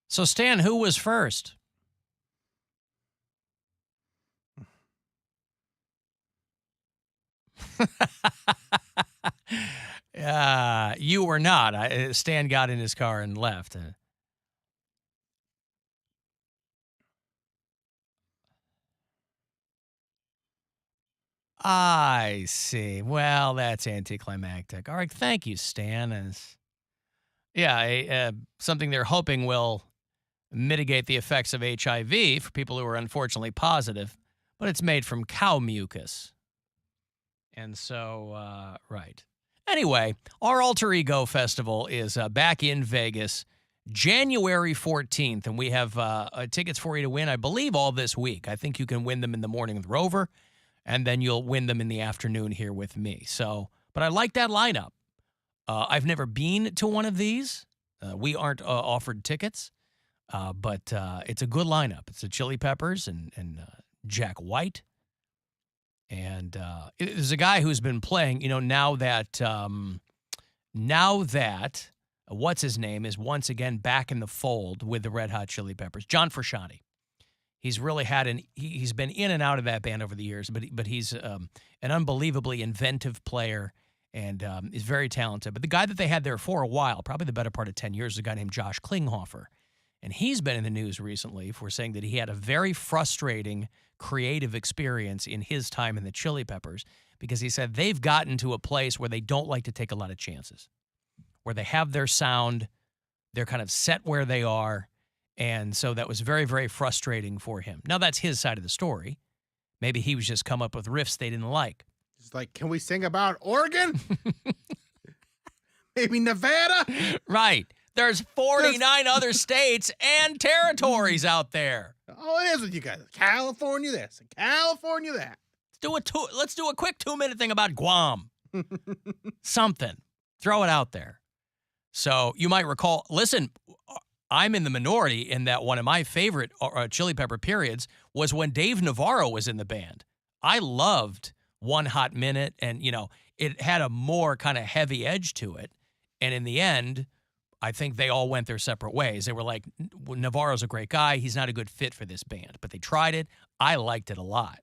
So, Stan, who was first? You were not. Stan got in his car and left. I see. Well, that's anticlimactic. All right, thank you, Stan. Something they're hoping will mitigate the effects of HIV for people who are unfortunately positive, but it's made from cow mucus. And so, right. Anyway, our Alter Ego Festival is back in Vegas January 14th, and we have tickets for you to win, I believe, all this week. I think you can win them in the morning with Rover, and then you'll win them in the afternoon here with me. So, but I like that lineup. I've never been to one of these. We aren't offered tickets, but it's a good lineup. It's the Chili Peppers and Jack White. And there's a guy who's been playing, now that what's his name is once again back in the fold with the Red Hot Chili Peppers, John Frusciante. He's really had he's been in and out of that band over the years, but he's an unbelievably inventive player and is very talented. But the guy that they had there for a while, probably the better part of 10 years, is a guy named Josh Klinghoffer. And he's been in the news recently for saying that he had a very frustrating creative experience in his time in the Chili Peppers because he said they've gotten to a place where they don't like to take a lot of chances, where they have their sound, they're kind of set where they are, and so that was very, very frustrating for him. Now, that's his side of the story. Maybe he was just come up with riffs they didn't like. It's like, can we sing about Oregon? Maybe Nevada? Right. There's 49 other states and territories out there. Oh, it is with you guys. California this and California that. Let's do a quick 2-minute thing about Guam. Something. Throw it out there. So you might recall, listen, I'm in the minority in that one of my favorite Chili Pepper periods was when Dave Navarro was in the band. I loved One Hot Minute, and, it had a more kind of heavy edge to it. And in the end, I think they all went their separate ways. They were like, Navarro's a great guy. He's not a good fit for this band. But they tried it. I liked it a lot.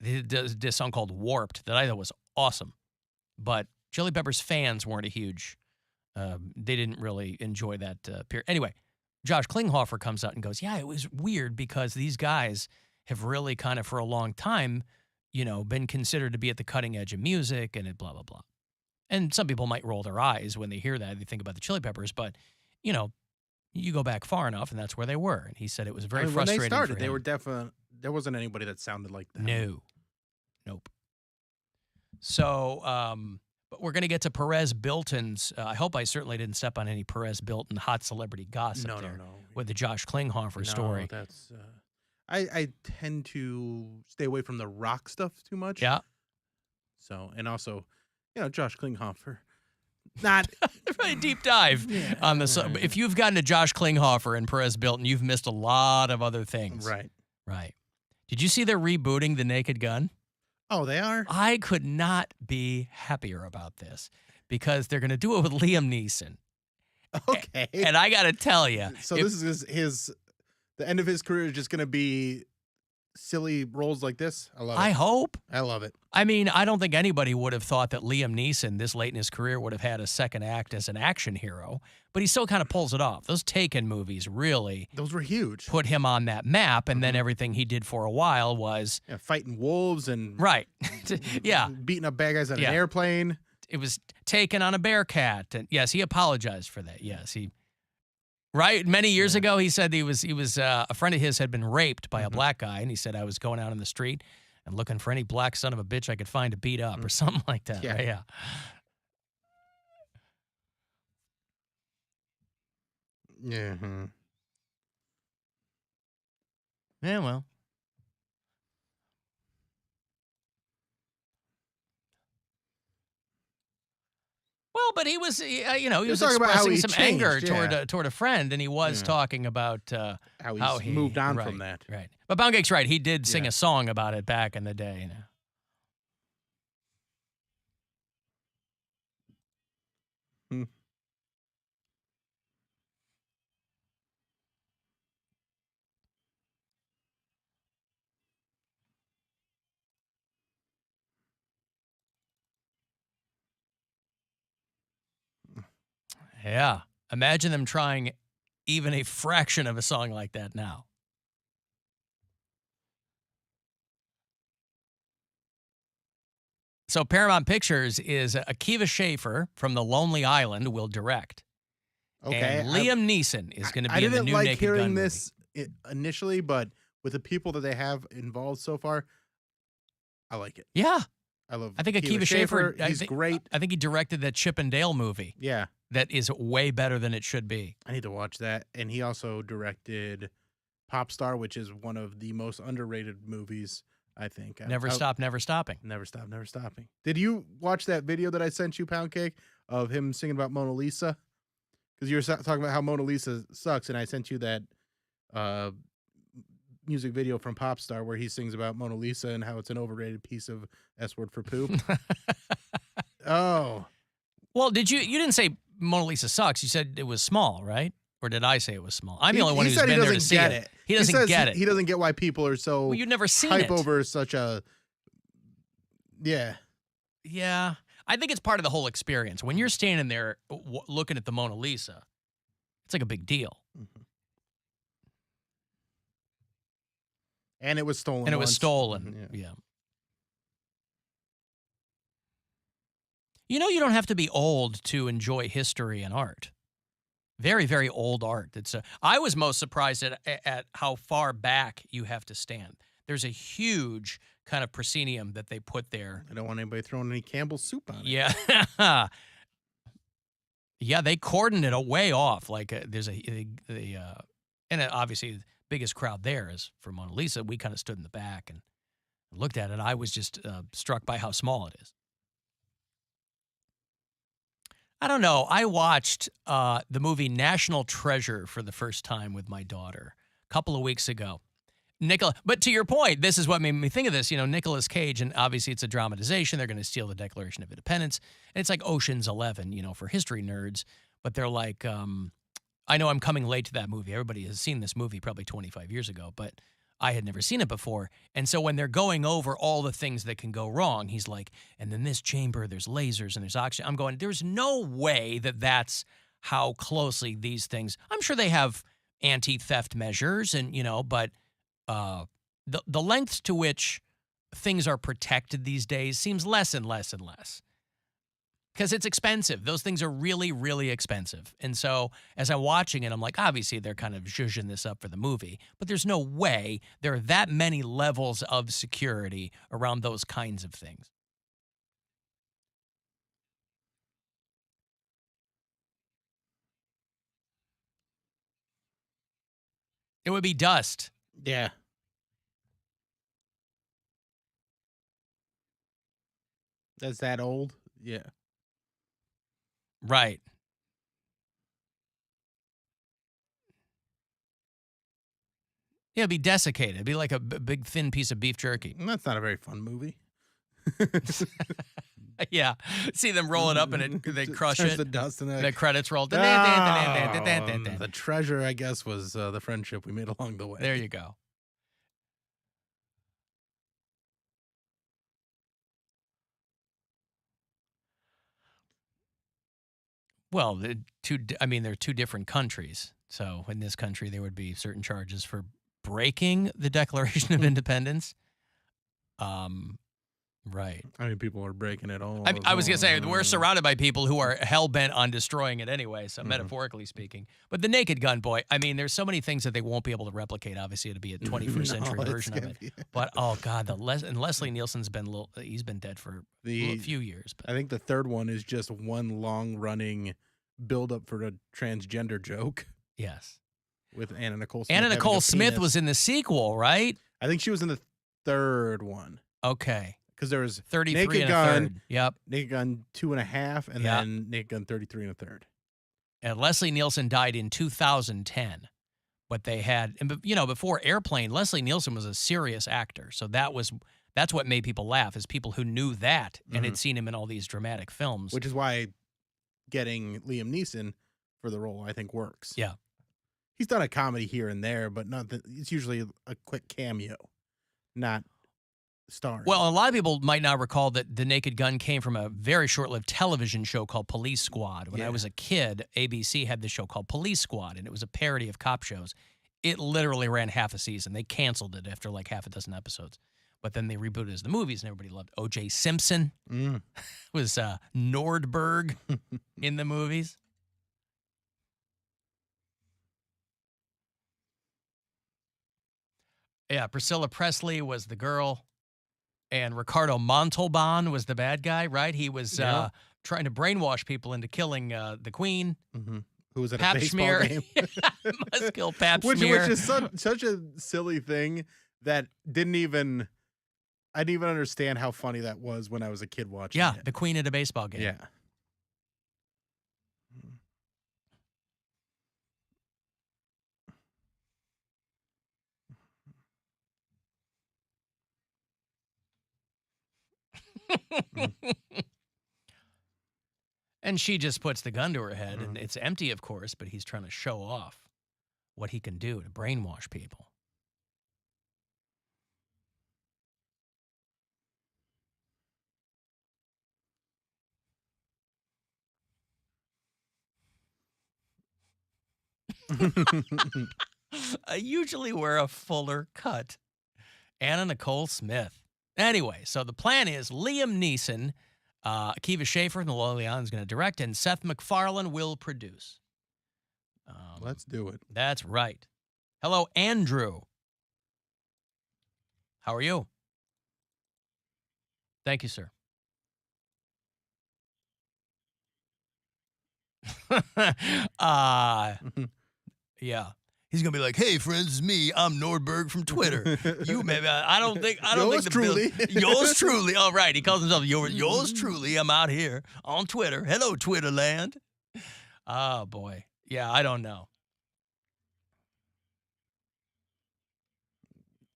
They did this song called Warped that I thought was awesome. But Chili Peppers fans weren't a huge, they didn't really enjoy that period. Anyway, Josh Klinghoffer comes out and goes, yeah, it was weird because these guys have really kind of for a long time, been considered to be at the cutting edge of music and blah, blah, blah. And some people might roll their eyes when they hear that. They think about the Chili Peppers, but, you go back far enough, and that's where they were. And he said it was very frustrating. When they started, for they him. were definitely, there wasn't anybody that sounded like that. No. Nope. So, but we're going to get to Perez Bilton's. I hope I certainly didn't step on any Perez Bilton hot celebrity gossip No. with the Josh Klinghoffer story. No, that's, I tend to stay away from the rock stuff too much. Yeah. So, and also, Josh Klinghoffer, not Really deep dive on this. If you've gotten to Josh Klinghoffer and Perez Bilton, you've missed a lot of other things. Right. Did you see they're rebooting The Naked Gun? Oh, they are? I could not be happier about this because they're going to do it with Liam Neeson. Okay. And I got to tell you. So this is the end of his career is just going to be silly roles like this. I love it. I hope. I love it. I mean, I don't think anybody would have thought that Liam Neeson, this late in his career, would have had a second act as an action hero, but he still kind of pulls it off. Those Taken movies really Those were huge. put him on that map, and then everything he did for a while was... Yeah, fighting wolves and Right. Yeah. beating up bad guys on an airplane. It was Taken on a Bearcat. And yes, he apologized for that. Yes, he... Right? Many years ago, he said he was a friend of his had been raped by a black guy, and he said, I was going out in the street and looking for any black son of a bitch I could find to beat up or something like that. Yeah. Right? Yeah. Yeah. Yeah, well. Well, but he was, he was talking about how expressing he some anger changed, toward a friend, and he was talking about How he's moved on from right, that. Right. But Poundcake's right. He did sing a song about it back in the day. Yeah. Imagine them trying even a fraction of a song like that now. So Paramount Pictures is Akiva Schaffer from The Lonely Island will direct. Okay. And Liam Neeson is going to be in the new I didn't like Naked hearing Gun this initially, but with the people that they have involved so far, I like it. Yeah. I think Akiva Schaffer, he's great. I think he directed that Chip and Dale movie. Yeah. That is way better than it should be. I need to watch that. And he also directed Pop Star, which is one of the most underrated movies I think. Never stop, never stopping. Never stop, never stopping. Did you watch that video that I sent you, Poundcake, of him singing about Mona Lisa? Because you were talking about how Mona Lisa sucks, and I sent you that music video from Popstar where he sings about Mona Lisa and how it's an overrated piece of S-word for poop. Oh. Well, you didn't say Mona Lisa sucks. You said it was small, right? Or did I say it was small? I'm the only one who's been there to see it. He doesn't get it. He doesn't get why people are so you've never seen hype it. over such a... Yeah. Yeah. I think it's part of the whole experience. When you're standing there looking at the Mona Lisa, it's like a big deal. Mm-hmm. And it was stolen. And it was stolen. Yeah. You know, you don't have to be old to enjoy history and art. Very, very old art. I was most surprised at how far back you have to stand. There's a huge kind of proscenium that they put there. I don't want anybody throwing any Campbell's soup on it. Yeah. Yeah, they cordoned it way off. Like there's and obviously the biggest crowd there is for Mona Lisa. We kind of stood in the back and looked at it. I was just struck by how small it is. I don't know. I watched the movie National Treasure for the first time with my daughter a couple of weeks ago. But to your point, this is what made me think of this. You know, Nicolas Cage, and obviously it's a dramatization. They're going to steal the Declaration of Independence. And it's like Ocean's 11, you know, for history nerds. But they're like, I know I'm coming late to that movie. Everybody has seen this movie probably 25 years ago, but I had never seen it before. And so when they're going over all the things that can go wrong, he's like, and in this chamber, there's lasers and there's oxygen. I'm going, there's no way that that's how closely these things, I'm sure they have anti-theft measures and, you know, but the lengths to which things are protected these days seems less and less and less. Because it's expensive. Those things are really, really expensive. And so as I'm watching it, I'm like, obviously they're kind of zhuzhing this up for the movie, but there's no way there are that many levels of security around those kinds of things. It would be dust. Yeah. That's that old? Yeah. Right. Yeah, it'd be desiccated. It'd be like a big, thin piece of beef jerky. That's not a very fun movie. Yeah. See them roll it up and they crush it. The dust and the credits roll. The treasure, I guess, was the friendship we made along the way. There you go. Well, they're two different countries. So in this country, there would be certain charges for breaking the Declaration of Independence. Right. I mean, people are breaking it all. I was going to say, we're surrounded by people who are hell-bent on destroying it anyway, so metaphorically speaking. But the Naked Gun, boy, I mean, there's so many things that they won't be able to replicate. Obviously, it'll be a 21st century version of it. But, oh, God, and Leslie Nielsen's he's been dead for a few years. But. I think the third one is just one long-running build-up for a transgender joke. Yes. With Anna Nicole Smith. Anna Nicole Smith was in the sequel, right? I think she was in the third one. Okay. Because there was 33 Naked and Gun, a third. Yep. Naked Gun 2.5, and then Naked Gun 33 and a third. And Leslie Nielsen died in 2010. But they had, you know, before Airplane, Leslie Nielsen was a serious actor. So that's what made people laugh, is people who knew that and had seen him in all these dramatic films. Which is why getting Liam Neeson for the role, I think, works. Yeah. He's done a comedy here and there, but it's usually a quick cameo, not starring. Well, a lot of people might not recall that The Naked Gun came from a very short-lived television show called Police Squad. When I was a kid, ABC had this show called Police Squad, and it was a parody of cop shows. It literally ran half a season. They canceled it after like half a dozen episodes. But then they rebooted it as the movies, and everybody loved O.J. Simpson. Was Nordberg in the movies. Yeah, Priscilla Presley was the girl. And Ricardo Montalban was the bad guy, right? He was trying to brainwash people into killing the queen. Who was at Pap a baseball smear. game. Must kill Pap which smear. is such a silly thing that didn't even I didn't even understand how funny that was when I was a kid watching Yeah, it. the queen at a baseball game. Yeah. And she just puts the gun to her head, and it's empty, of course, but he's trying to show off what he can do to brainwash people. I usually wear a fuller cut. Anna Nicole Smith. Anyway, so the plan is Liam Neeson, Akiva Schaffer from the Lowly Island is going to direct, and Seth MacFarlane will produce. Let's do it. That's right. Hello, Andrew. How are you? Thank you, sir. Yeah. He's gonna be like, "Hey, friends, it's me. I'm Nordberg from Twitter. You maybe I don't think Yours the truly. yours truly. All right, he calls himself yours truly. I'm out here on Twitter. Hello, Twitter land. Oh boy, yeah. I don't know.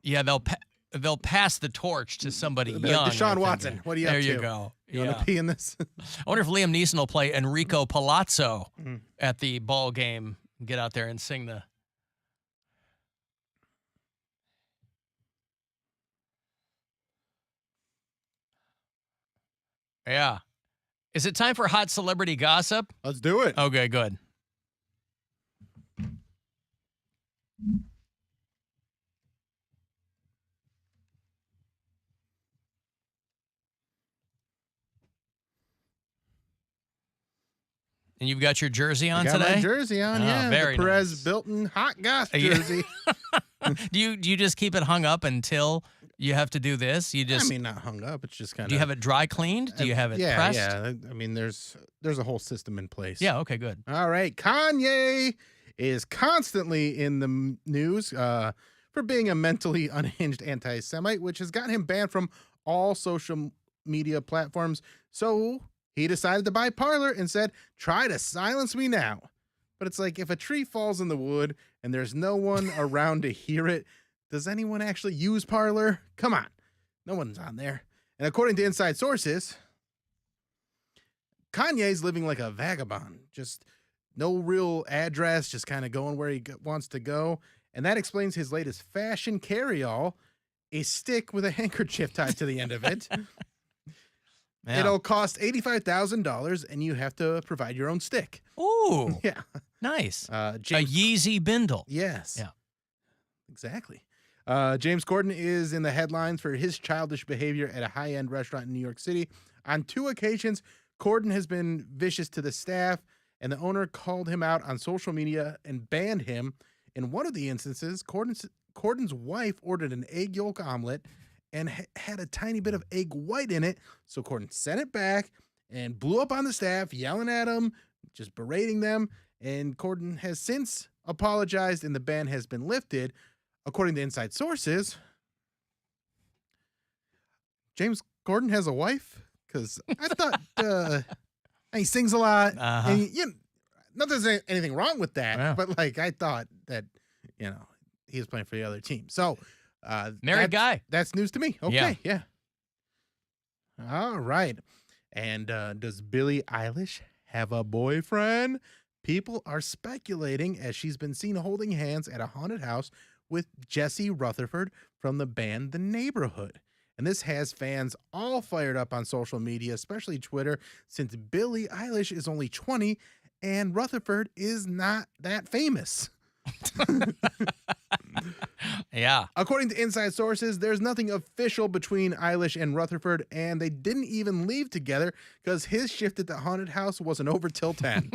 Yeah, they'll pass the torch to somebody young. Deshaun Watson. What are you up There to? you go. You want to pee in this? I wonder if Liam Neeson will play Enrico Palazzo at the ball game. Get out there and sing the. Yeah. Is it time for hot celebrity gossip? Let's do it. Okay, good. And you've got your jersey on I got today? my jersey on, Oh, yeah. very The Perez nice. Bilton Hot Goss Yeah. jersey. Do you just keep it hung up until you have to do this? You just I mean, not hung up. It's just kind of. do you have it dry cleaned? Do you have it pressed? Yeah. I mean, there's a whole system in place. Yeah, okay, good. All right. Kanye is constantly in the news for being a mentally unhinged anti-Semite, which has got him banned from all social media platforms. So he decided to buy Parler and said, "Try to silence me now." But it's like, if a tree falls in the wood and there's no one around to hear it, does anyone actually use Parler? Come on. No one's on there. And according to inside sources, Kanye's living like a vagabond. Just no real address, just kind of going where he wants to go. And that explains his latest fashion carry-all, a stick with a handkerchief tied to the end of it. Yeah. It'll cost $85,000, and you have to provide your own stick. Ooh, Yeah. nice. A James, Yeezy bindle. yes. Yeah. Exactly. James Corden is in the headlines for his childish behavior at a high-end restaurant in New York City. On 2 occasions, Corden has been vicious to the staff, and the owner called him out on social media and banned him. In one of the instances, Corden's wife ordered an egg yolk omelet and had a tiny bit of egg white in it. So Corden sent it back and blew up on the staff, yelling at them, just berating them. And Corden has since apologized and the ban has been lifted. According to inside sources, James Corden has a wife? Because I thought he sings a lot. Uh-huh. And, not that there's anything wrong with that, Yeah. but like I thought that, he was playing for the other team. So, Married guy. That's news to me. Okay, yeah. All right. And does Billie Eilish have a boyfriend? People are speculating as she's been seen holding hands at a haunted house with Jesse Rutherford from the band The Neighborhood. And this has fans all fired up on social media, especially Twitter, since Billie Eilish is only 20 and Rutherford is not that famous. Yeah. According to inside sources, there's nothing official between Eilish and Rutherford, and they didn't even leave together because his shift at the haunted house wasn't over till 10.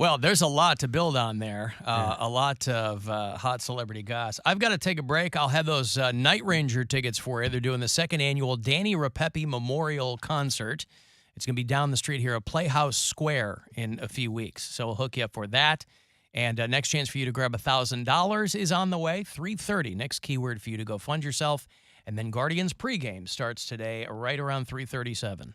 Well, there's a lot to build on there. A lot of hot celebrity goss. I've got to take a break. I'll have those Night Ranger tickets for you. They're doing the second annual Danny Rapepi Memorial Concert. It's going to be down the street here at Playhouse Square in a few weeks. So we'll hook you up for that. And next chance for you to grab $1,000 is on the way, 3:30. Next keyword for you to go fund yourself. And then Guardians pregame starts today right around 3:37.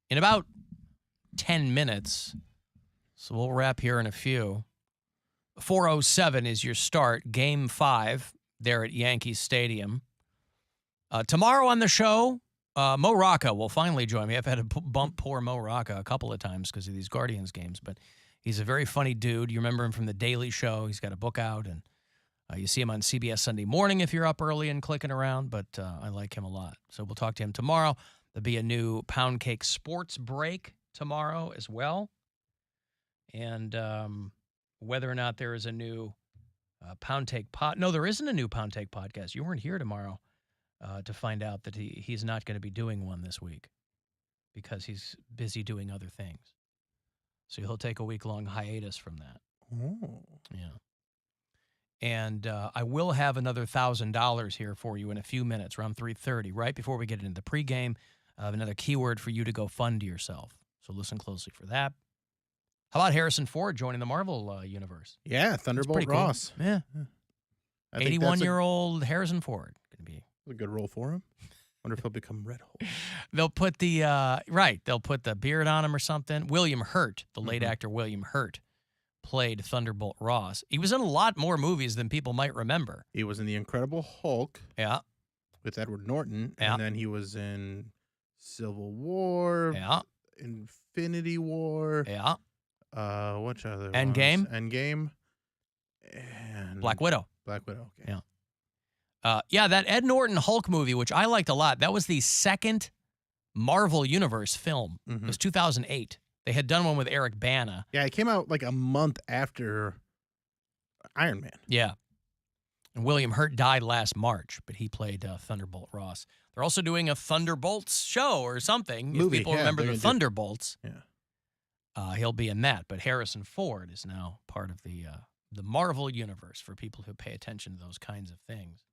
in about 10 minutes. So we'll wrap here in a few. 4:07 is your start. Game 5 there at Yankee Stadium. Tomorrow on the show, Mo Rocca will finally join me. I've had to bump poor Mo Rocca a couple of times because of these Guardians games, but he's a very funny dude. You remember him from The Daily Show. He's got a book out, and you see him on CBS Sunday Morning if you're up early and clicking around, but I like him a lot. So we'll talk to him tomorrow. There'll be a new Poundcake Sports break tomorrow as well. And whether or not there is a new Poundcake pod. No, there isn't a new Poundcake podcast. You weren't here tomorrow to find out that he's not going to be doing one this week because he's busy doing other things. So he'll take a week-long hiatus from that. Oh. Yeah. And I will have another $1,000 here for you in a few minutes, around 3:30, right before we get into the pregame. I have another keyword for you to go fund yourself. So listen closely for that. How about Harrison Ford joining the Marvel universe? Yeah, Thunderbolt Ross. Cool. Yeah. 81-year-old Harrison Ford. Going to be a good role for him. Wonder if he'll become Red Hulk. They'll put the they'll put the beard on him or something. William Hurt, the late actor William Hurt, played Thunderbolt Ross. He was in a lot more movies than people might remember. He was in The Incredible Hulk. Yeah. With Edward Norton. Yeah. And then he was in Civil War. Yeah. Infinity War. Yeah. Which other Endgame? Endgame. And Black Widow. Black Widow, okay. Yeah. That Ed Norton Hulk movie, which I liked a lot, that was the second Marvel Universe film. It was 2008. They had done one with Eric Bana. Yeah, it came out like a month after Iron Man. Yeah. And William Hurt died last March, but he played Thunderbolt Ross. They're also doing a Thunderbolts show or something. Movie, if people remember the Thunderbolts, he'll be in that. But Harrison Ford is now part of the Marvel Universe for people who pay attention to those kinds of things.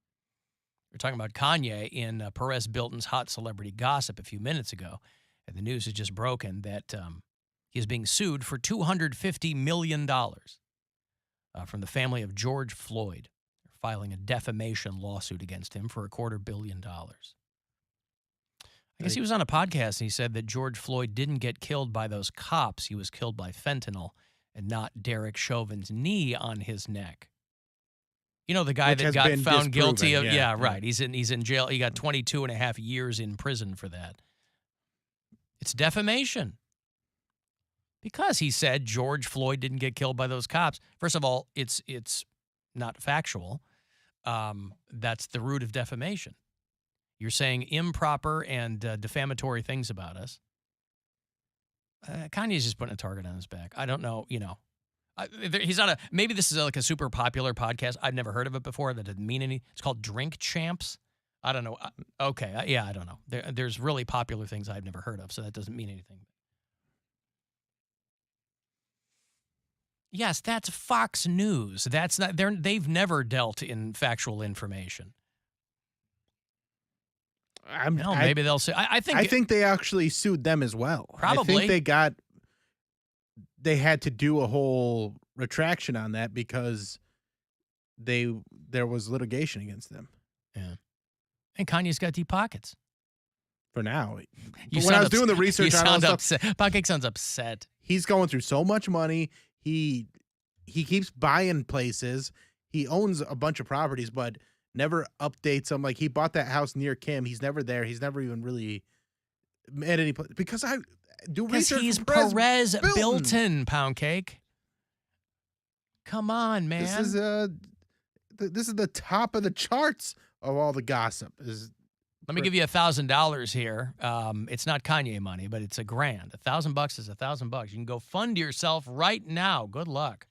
We're talking about Kanye in Perez Bilton's Hot Celebrity Gossip a few minutes ago. And the news has just broken that he is being sued for $250 million from the family of George Floyd. They're filing a defamation lawsuit against him for $250 million. I guess he was on a podcast and he said that George Floyd didn't get killed by those cops. He was killed by fentanyl and not Derek Chauvin's knee on his neck. You know, the guy that got found guilty of, right. He's in jail. He got 22 and a half years in prison for that. It's defamation. Because he said George Floyd didn't get killed by those cops. First of all, it's not factual. That's the root of defamation. You're saying improper and defamatory things about us. Kanye's just putting a target on his back. I don't know, he's on maybe this is like a super popular podcast. I've never heard of it before. That doesn't mean any. It's called Drink Champs. I don't know. Okay. I don't know. There's really popular things I've never heard of, so that doesn't mean anything. Yes, that's Fox News. That's not. They've never dealt in factual information. Maybe they'll say. I think they actually sued them as well. Probably. I think they had to do a whole retraction on that because there was litigation against them. Yeah. And Kanye's got deep pockets. For now. When I was doing the research on all that stuff, Poundcake sounds upset. He's going through so much money. He keeps buying places. He owns a bunch of properties, but never updates them. Like, he bought that house near Kim. He's never there. He's never even really at any place. Because I do research. He's Perez Bilton, Poundcake. Come on, man. This is the top of the charts of all the gossip. Let me give you $1,000 here. It's not Kanye money, but it's $1,000. $1,000 is $1,000. You can go fund yourself right now. Good luck.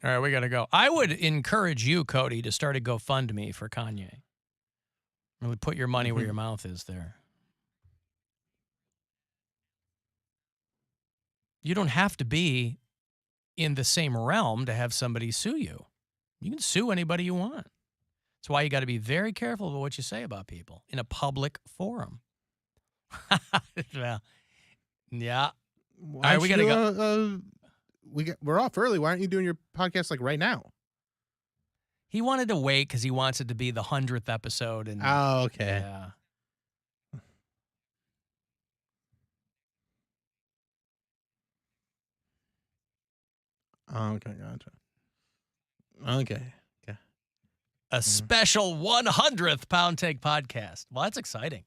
All right, we got to go. I would encourage you, Cody, to start a GoFundMe for Kanye. Really put your money where your mouth is there. You don't have to be in the same realm to have somebody sue you. You can sue anybody you want. That's why you got to be very careful about what you say about people in a public forum. Well, yeah. Why right, we gotta go. We're off early. Why aren't you doing your podcast like right now? He wanted to wait because he wants it to be the 100th episode. And Oh, okay. yeah. Okay, gotcha. Okay. A special 100th Poundcake podcast. Well, that's exciting.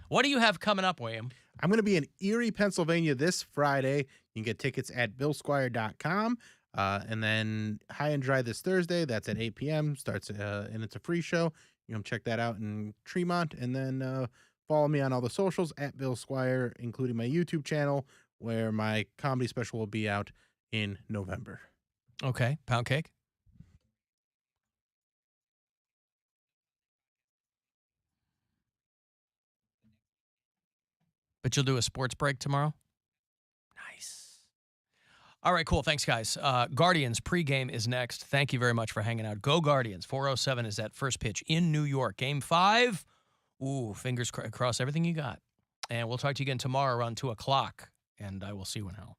What do you have coming up, William? I'm going to be in Erie, Pennsylvania this Friday. You can get tickets at billsquire.com. And then High and Dry this Thursday. That's at 8 p.m. Starts, and it's a free show. You can check that out in Tremont. And then follow me on all the socials at Bill Squire, including my YouTube channel, where my comedy special will be out in November. Okay, Poundcake. But you'll do a sports break tomorrow? Nice. All right, cool. Thanks, guys. Guardians pregame is next. Thank you very much for hanging out. Go Guardians. 4:07 is that first pitch in New York. Game 5. Ooh, fingers crossed everything you got. And we'll talk to you again tomorrow around 2 o'clock. And I will see you in hell.